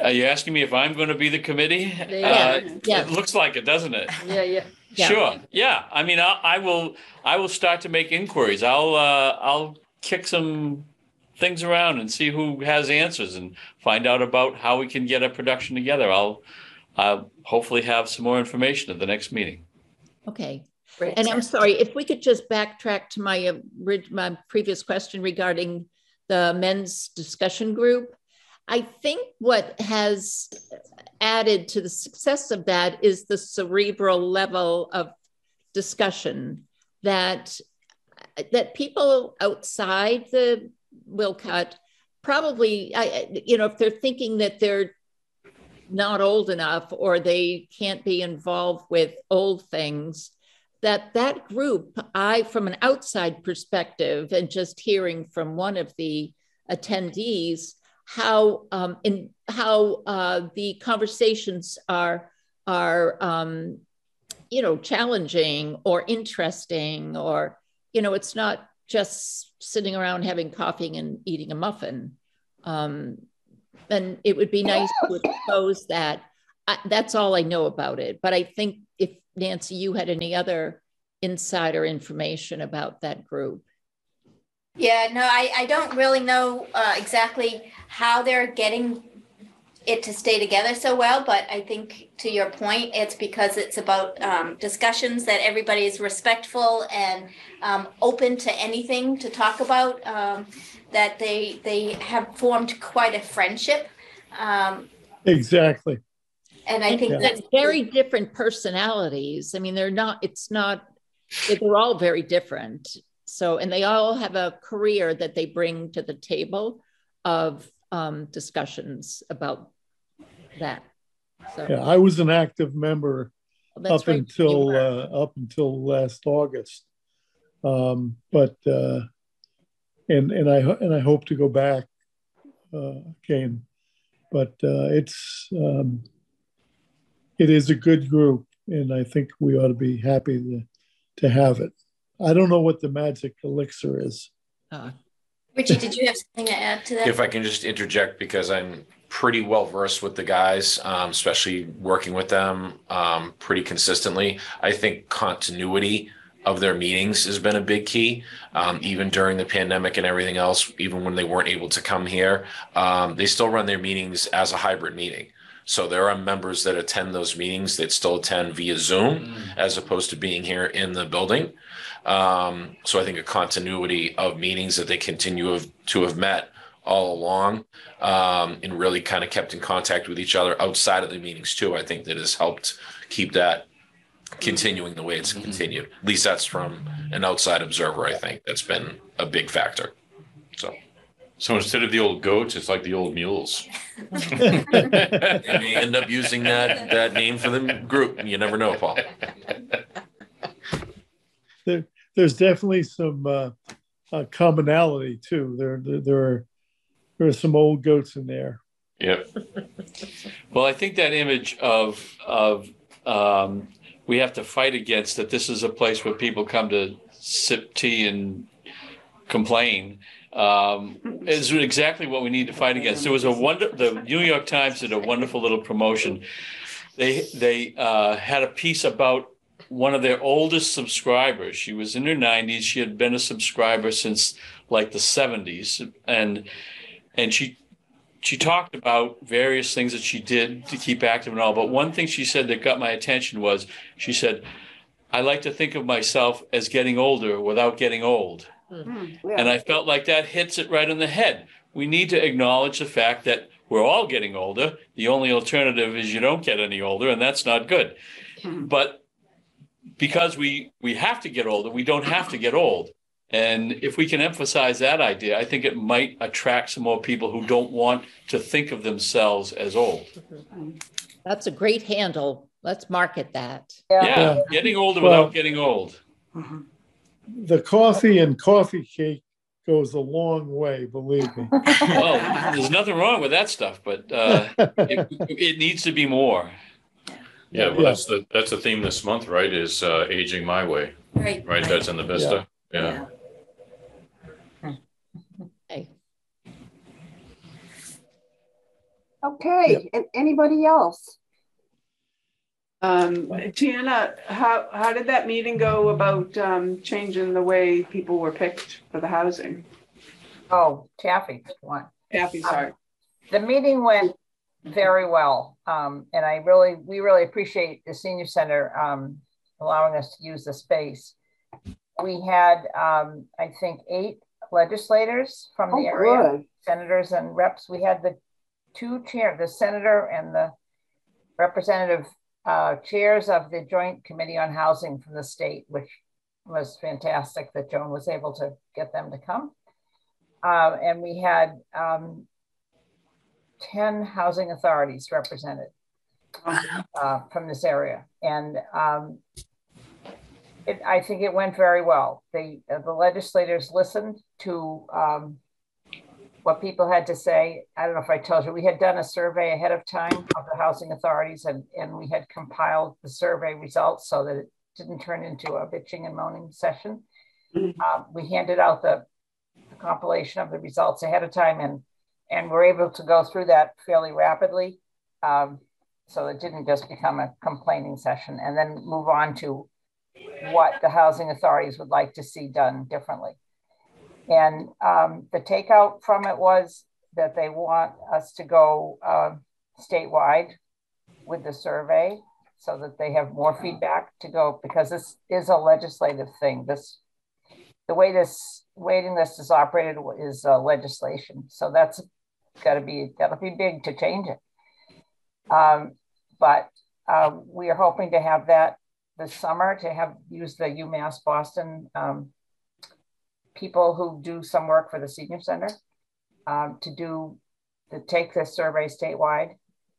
S10: Are you asking me if I'm going to be the committee?
S12: Yeah.
S10: It looks like it, doesn't it?
S12: Yeah.
S10: Sure. Yeah. I mean, I will start to make inquiries. I'll kick some things around and see who has answers and find out about how we can get a production together. I'll hopefully have some more information at the next meeting.
S12: Okay. And I'm sorry, if we could just backtrack to my previous question regarding the men's discussion group. I think what has added to the success of that is the cerebral level of discussion that people outside the Wilcott probably, if they're thinking that they're not old enough or they can't be involved with old things, that group, from an outside perspective and just hearing from one of the attendees, how the conversations are challenging or interesting, or it's not just sitting around having coffee and eating a muffin. And it would be nice to expose that. That's all I know about it. But I think if Nancy, you had any other insider information about that group.
S9: Yeah, no, I don't really know exactly how they're getting it to stay together so well, but I think to your point, it's because it's about discussions that everybody is respectful and open to anything to talk about, that they have formed quite a friendship.
S2: Exactly.
S9: And I think
S12: that's very different personalities. I mean, they're all very different. So, and they all have a career that they bring to the table of discussions about that. So
S2: Yeah, I was an active member
S12: that's
S2: up
S12: right.
S2: until last August. But and I hope to go back again. But it is a good group, and I think we ought to be happy to have it. I don't know what the magic elixir is.
S9: Richie, did you have something to add to that?
S5: If I can just interject, because I'm pretty well versed with the guys, especially working with them pretty consistently. I think continuity of their meetings has been a big key, even during the pandemic and everything else. Even when they weren't able to come here, they still run their meetings as a hybrid meeting. So there are members that attend those meetings that still attend via Zoom as opposed to being here in the building. So I think a continuity of meetings that they continue to have met all along, and really kind of kept in contact with each other outside of the meetings too. I think that has helped keep that continuing the way it's continued. At least that's from an outside observer. I think that's been a big factor.
S7: So instead of the old goats, it's like the old mules.
S5: They may end up using that name for the group. You never know, Paul.
S2: There's definitely some commonality too. There are some old goats in there.
S10: Yep. Well, I think that image of we have to fight against that. This is a place where people come to sip tea and complain. Is exactly what we need to fight against. There was the New York Times did a wonderful little promotion. They had a piece about one of their oldest subscribers. She was in her 90s. She had been a subscriber since like the 70s, and she talked about various things that she did to keep active and all. But one thing she said that got my attention was she said, "I like to think of myself as getting older without getting old."
S1: Yeah.
S10: And I felt like that hits it right on the head. We need to acknowledge the fact that we're all getting older. The only alternative is you don't get any older, and that's not good. But because we have to get older, we don't have to get old. And if we can emphasize that idea, I think it might attract some more people who don't want to think of themselves as old.
S12: That's a great handle. Let's market that.
S10: Yeah. Getting older without getting old.
S2: The coffee and coffee cake goes a long way, believe me.
S10: Well, there's nothing wrong with that stuff, but it needs to be more.
S7: Yeah, well, that's the theme this month, right? Is aging my way.
S9: Right.
S7: That's in the Vista. Yeah.
S12: Hey.
S1: Okay, and anybody else?
S11: Tiana, how did that meeting go about changing the way people were picked for the housing?
S6: Oh, Taffy one.
S11: Taffy, sorry.
S6: The meeting went very well, and we really appreciate the senior center allowing us to use the space. We had I think 8 legislators from the area,
S1: good.
S6: senators and reps. We had the 2 chairs, the senator and the representative chairs of the Joint Committee on Housing from the state, which was fantastic that Joan was able to get them to come. And we had 10 housing authorities represented from this area. And I think it went very well. The legislators listened to what people had to say. I don't know if I told you, we had done a survey ahead of time of the housing authorities, and we had compiled the survey results so that it didn't turn into a bitching and moaning session. We handed out the compilation of the results ahead of time, and we're able to go through that fairly rapidly. So it didn't just become a complaining session, and then move on to what the housing authorities would like to see done differently. And the takeout from it was that they want us to go statewide with the survey so that they have more feedback to go, because this is a legislative thing. The way this waiting list is operated is legislation. So that'll be big to change it. But we are hoping to have that this summer, to use the UMass Boston people who do some work for the senior center to do to take this survey statewide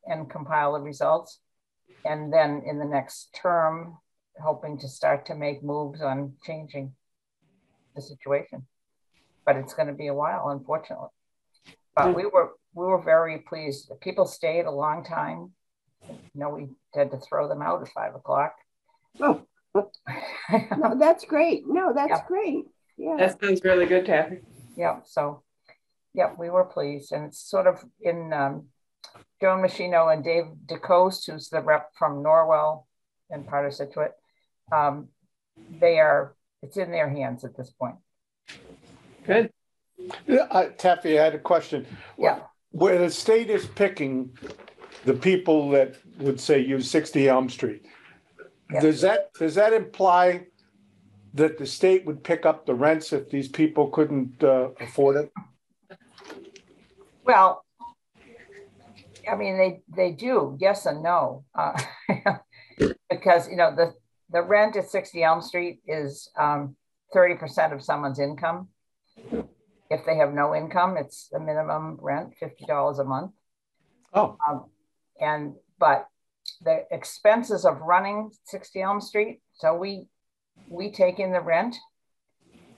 S6: and compile the results. And then in the next term, hoping to start to make moves on changing the situation. But it's going to be a while, unfortunately. But we were very pleased. The people stayed a long time. You know, we had to throw them out at 5 o'clock.
S1: Oh, no, that's great. No, that's great. Yeah.
S11: That sounds really good, Taffy.
S6: Yeah. So, yeah, we were pleased. And it's sort of in Joan Machino and Dave DeCoste, who's the rep from Norwell and part of Situate. It's in their hands at this point.
S11: Good.
S8: Taffy, I had a question.
S6: Yeah.
S8: Where the state is picking the people that would say use 60 Elm Street, does that imply that the state would pick up the rents if these people couldn't afford it?
S6: Well, I mean, they do, yes and no, because, you know, the rent at 60 Elm Street is 30% of someone's income. If they have no income, it's the minimum rent, $50 a month.
S8: Oh.
S6: But the expenses of running 60 Elm Street, so we take in the rent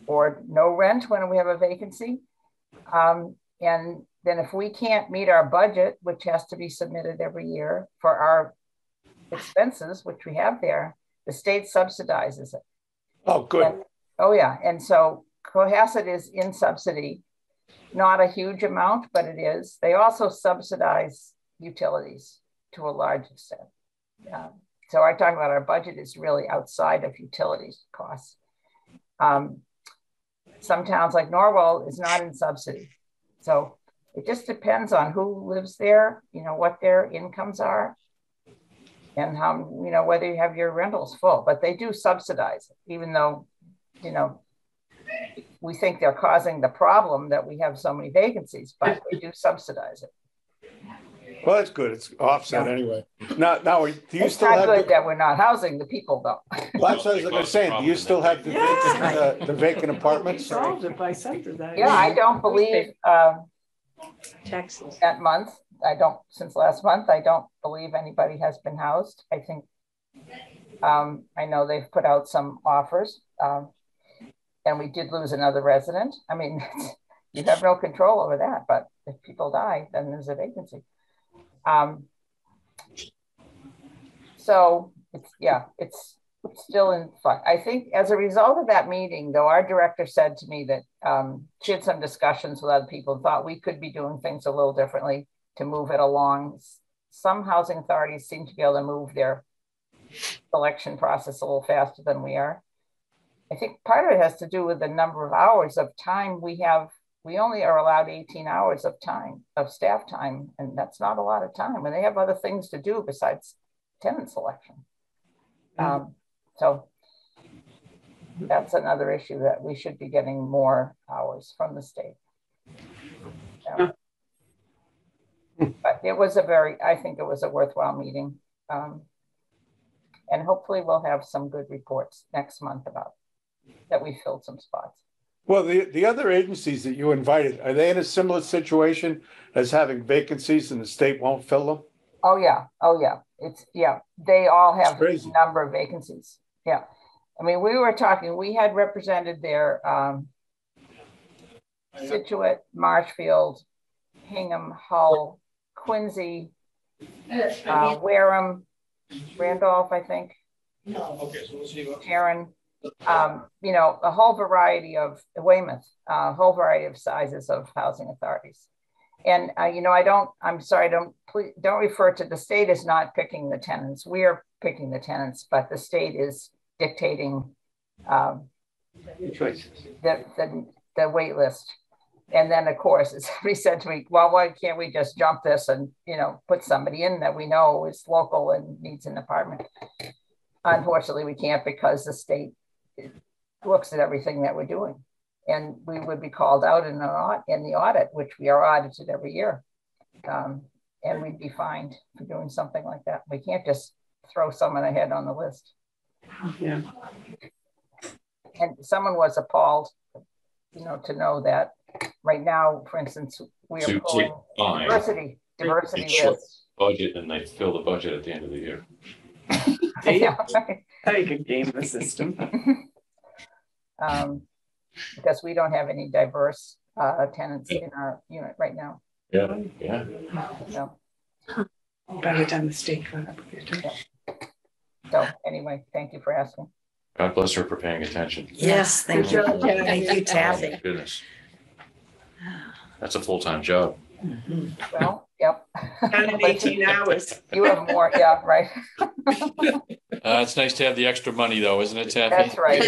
S6: or no rent when we have a vacancy. And then if we can't meet our budget, which has to be submitted every year for our expenses, which we have there, the state subsidizes it.
S8: Oh, good.
S6: And so Cohasset is in subsidy, not a huge amount, but it is. They also subsidize utilities to a large extent. So I talk about our budget is really outside of utilities costs. Some towns like Norwell is not in subsidy. So it just depends on who lives there, you know, what their incomes are and how, you know, whether you have your rentals full, but they do subsidize it, even though, you know, we think they're causing the problem that we have so many vacancies, but they do subsidize it.
S8: Well, that's good. It's offset anyway. Now, do you
S6: It's
S8: still
S6: not
S8: have
S6: good that we're not housing the people, though.
S8: Well, that's what I was going to say. Do you still have the vacant apartments?
S11: Solved it by subsidizing.
S6: Yeah, I don't believe
S3: Taxes.
S6: that month. Since last month, I don't believe anybody has been housed. I think, I know they've put out some offers, and we did lose another resident. I mean, you have no control over that, but if people die, then there's a vacancy. So it's still in flux. I think as a result of that meeting, though, our director said to me that she had some discussions with other people and thought we could be doing things a little differently to move it along. Some housing authorities seem to be able to move their selection process a little faster than we are. I think part of it has to do with the number of hours of time we have. We only are allowed 18 hours of time, of staff time, and that's not a lot of time. And they have other things to do besides tenant selection. So that's another issue that we should be getting more hours from the state. But it was I think it was a worthwhile meeting. And hopefully we'll have some good reports next month about that we filled some spots.
S8: Well, the other agencies that you invited, are they in a similar situation as having vacancies and the state won't fill them?
S6: Oh yeah. They all have a number of vacancies. Yeah. I mean, we had represented their Situate, Marshfield, Hingham, Hull, Quincy, Wareham, Randolph, I think. Sharon. You know, a whole variety of Weymouth, a whole variety of sizes of housing authorities. And, you know, don't refer to the state as not picking the tenants. We are picking the tenants, but the state is dictating the wait list. And then, of course, somebody said to me, well, why can't we just jump this and, you know, put somebody in that we know is local and needs an apartment? Unfortunately, we can't because the state looks at everything that we're doing, and we would be called out in the audit, which we are audited every year, and we'd be fined for doing something like that. We can't just throw someone ahead on the list.
S11: Yeah.
S6: And someone was appalled, you know, to know that right now, for instance, we
S7: To
S6: are pulling
S7: fine.
S6: diversity
S7: It's short
S6: lists.
S7: budget, and they fill the budget at the end of the year.
S6: Yeah, right.
S11: I could game the system.
S6: Because we don't have any diverse tenants in our unit right now.
S7: Yeah, yeah.
S6: No.
S11: By the time the state got up.
S6: So anyway, thank you for asking.
S7: God bless her for paying attention.
S4: Yes, thank you. Thank you,
S7: Oh,
S4: Taffy.
S7: my goodness. That's a full-time job.
S6: Well, yep.
S11: 118 hours.
S6: You have more, yeah, right.
S10: It's nice to have the extra money though, isn't it, Taffy?
S6: That's right.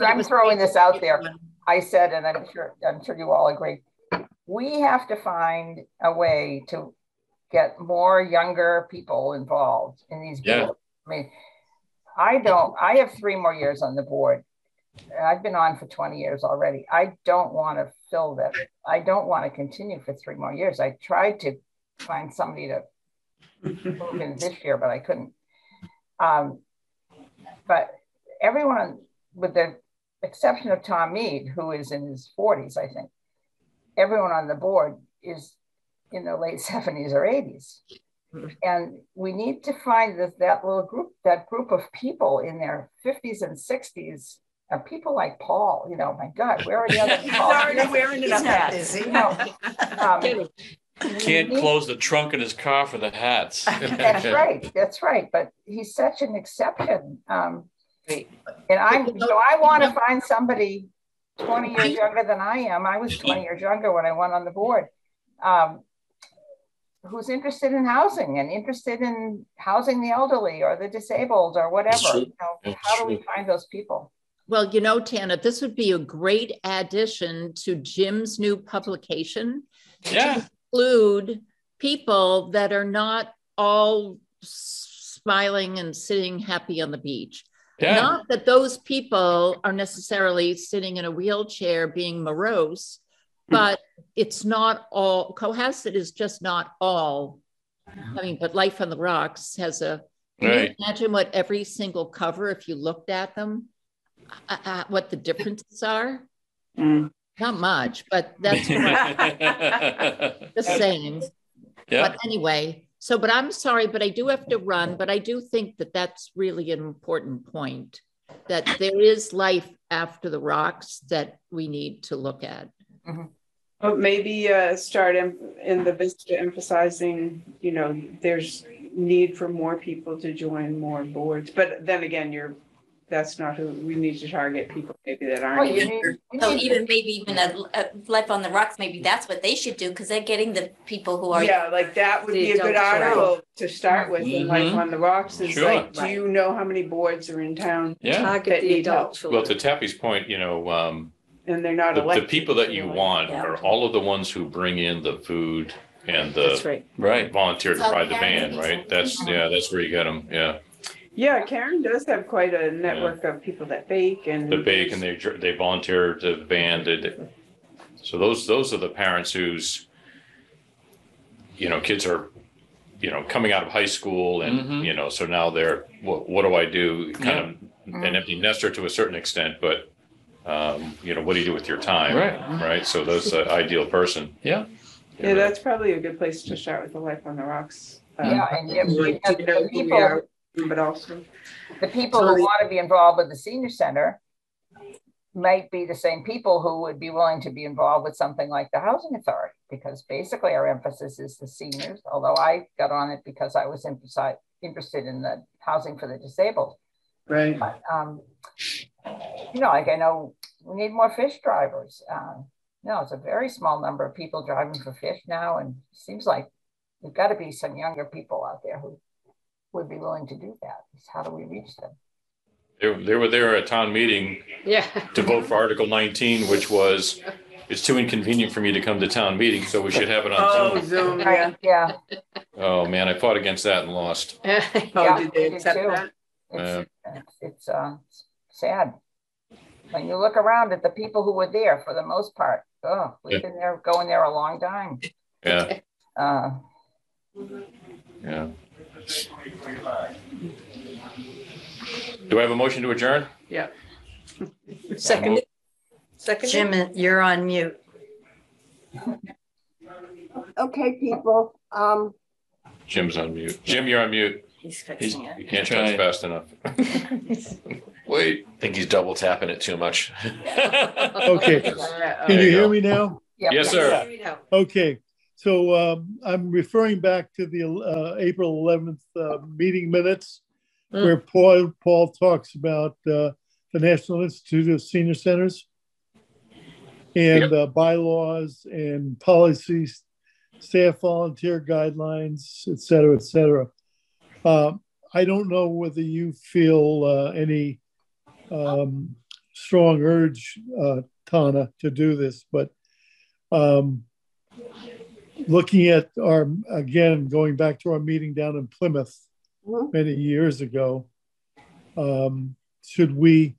S6: I'm throwing this out there. I said, and I'm sure you all agree, we have to find a way to get more younger people involved in these boards. I mean, I have 3 more years on the board. I've been on for 20 years already. I don't want to fill that. I don't want to continue for 3 more years. I tried to find somebody to move in this year, but I couldn't. But everyone, with the exception of Tom Mead, who is in his 40s, I think, everyone on the board is in their late 70s or 80s. And we need to find that group of people in their 50s and 60s. People like Paul, my God, where are the other Paul?
S4: He's already wearing enough hats.
S10: Can't close the trunk in his car for the hats.
S6: That's right. But he's such an exception. And I want to find somebody 20 years younger than I am. I was 20 years younger when I went on the board. Who's interested in housing and interested in housing the elderly or the disabled or whatever. How do we find those people?
S12: Well, Tana, this would be a great addition to Jim's new publication.
S10: Yeah.
S12: To include people that are not all smiling and sitting happy on the beach.
S10: Yeah.
S12: Not that those people are necessarily sitting in a wheelchair being morose, but it's not all, Cohasset is just not all. I mean, but Life on the Rocks has can you imagine what every single cover, if you looked at them, what the differences are? Not much, but that's just saying.
S10: Yeah.
S12: But anyway, but I'm sorry, but I do have to run, but I do think that that's really an important point, that there is life after the rocks that we need to look at.
S11: Well, maybe start in the Vista emphasizing, there's need for more people to join more boards. But then again, that's not who we need to target, people maybe that aren't.
S9: So maybe even a Life on the Rocks, maybe that's what they should do, because they're getting the people who are.
S11: Yeah, like that would be a good article to start with. And Life on the Rocks is like, do you know how many boards are in town?
S10: Yeah.
S3: Target the adult children.
S7: Well, to Tappy's point,
S11: and they're not
S7: the people that you want are all of the ones who bring in the food and the volunteer to ride the van, right? That's where you get them.
S11: Yeah, Karen does have quite a network of people that bake and
S7: they volunteer to the van. So those are the parents whose kids are coming out of high school and so now they're what do I do? Kind of an empty nester to a certain extent, but what do you do with your time? Right. So that's the ideal person.
S11: Yeah, that's probably a good place to start with the Life on the Rocks.
S6: And the people,
S11: but also
S6: the people who want to be involved with the senior center might be the same people who would be willing to be involved with something like the housing authority, because basically our emphasis is the seniors, although I got on it because I was interested in the housing for the disabled.
S11: Right.
S6: But, I know we need more fish drivers. It's a very small number of people driving for fish now, and it seems like there's got to be some younger people out there who would be willing to do that. How do we reach them?
S7: They were there at town meeting to vote for Article 19, which was, it's too inconvenient for me to come to town meeting, so we should have it on
S11: Zoom.
S6: Yeah.
S7: Oh man, I fought against that and lost.
S11: Did they accept that?
S6: It's sad. When you look around at the people who were there, for the most part, we've been going there a long time.
S7: Yeah. Do I have a motion to adjourn?
S11: Yeah.
S3: Second. Second.
S4: Jim, you're on mute.
S1: Okay, people.
S7: Jim's on mute. Jim, you're on mute.
S4: He's fixing it.
S7: You can't touch fast enough. Wait.
S5: I think he's double tapping it too much.
S2: Okay. Can you hear me now?
S6: Yep.
S7: Yes, sir.
S2: Okay. So I'm referring back to the April 11th meeting minutes where Paul talks about the National Institute of Senior Centers and bylaws and policies, staff volunteer guidelines, et cetera, et cetera. I don't know whether you feel any strong urge, Tana, to do this, but looking at going back to our meeting down in Plymouth many years ago, should we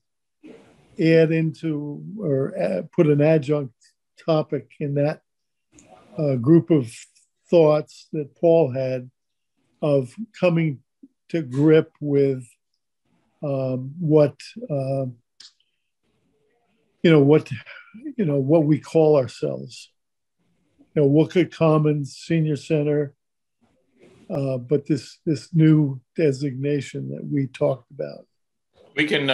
S2: add into or put an adjunct topic in that group of thoughts that Paul had of coming to grip with what we call ourselves? Wookett Commons Senior Center, but this new designation that we talked about.
S7: We can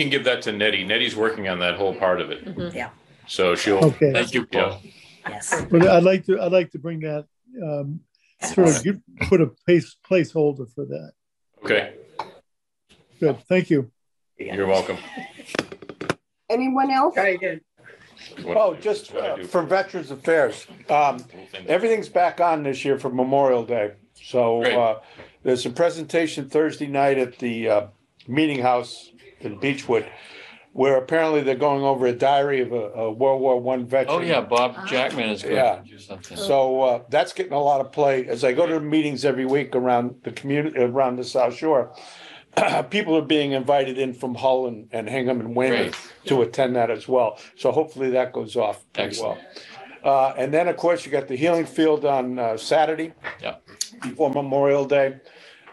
S7: give that to Nettie. Nettie's working on that whole part of it.
S4: Mm-hmm. Yeah.
S7: So she'll.
S2: Okay.
S7: Thank you, Paul.
S4: Yes.
S2: But I'd like to bring that sort of put a placeholder for that.
S7: Okay.
S2: Good. Thank you.
S7: You're welcome.
S1: Anyone else?
S11: Very good.
S8: Oh, just for Veterans Affairs, everything's back on this year for Memorial Day. So there's a presentation Thursday night at the Meeting House in Beechwood, where apparently they're going over a diary of a World War I veteran.
S7: Oh yeah, Bob Jackman is going to do something.
S8: So that's getting a lot of play. As I go to the meetings every week around the community, around the South Shore, people are being invited in from Hull and Hingham and Weymouth to attend that as well. So hopefully that goes off pretty well. And then, of course, you got the Healing Field on Saturday before Memorial Day.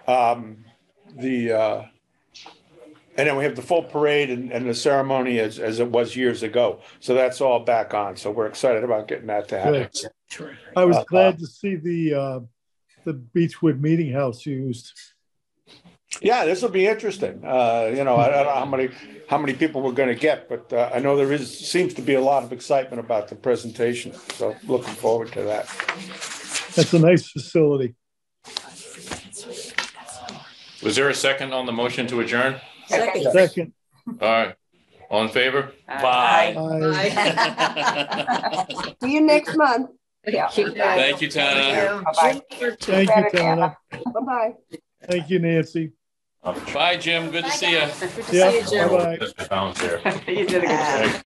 S8: And then we have the full parade and the ceremony as it was years ago. So that's all back on. So we're excited about getting that to happen.
S2: Good. I was glad to see the Beechwood Meeting House used.
S8: Yeah, this will be interesting. I don't know how many people we're going to get, but I know seems to be a lot of excitement about the presentation. So looking forward to that.
S2: That's a nice facility.
S7: Was there a second on the motion to adjourn?
S2: Second.
S7: All right. All in favor?
S3: Bye.
S1: See you next month.
S6: Yeah.
S7: Thank you, Tana.
S6: Bye-bye.
S2: Thank you, Tana.
S1: Bye-bye.
S2: Thank you, Nancy.
S7: Bye, Jim. Good to see you.
S2: Yeah, bye-bye.
S7: Bye.
S11: You did a good job.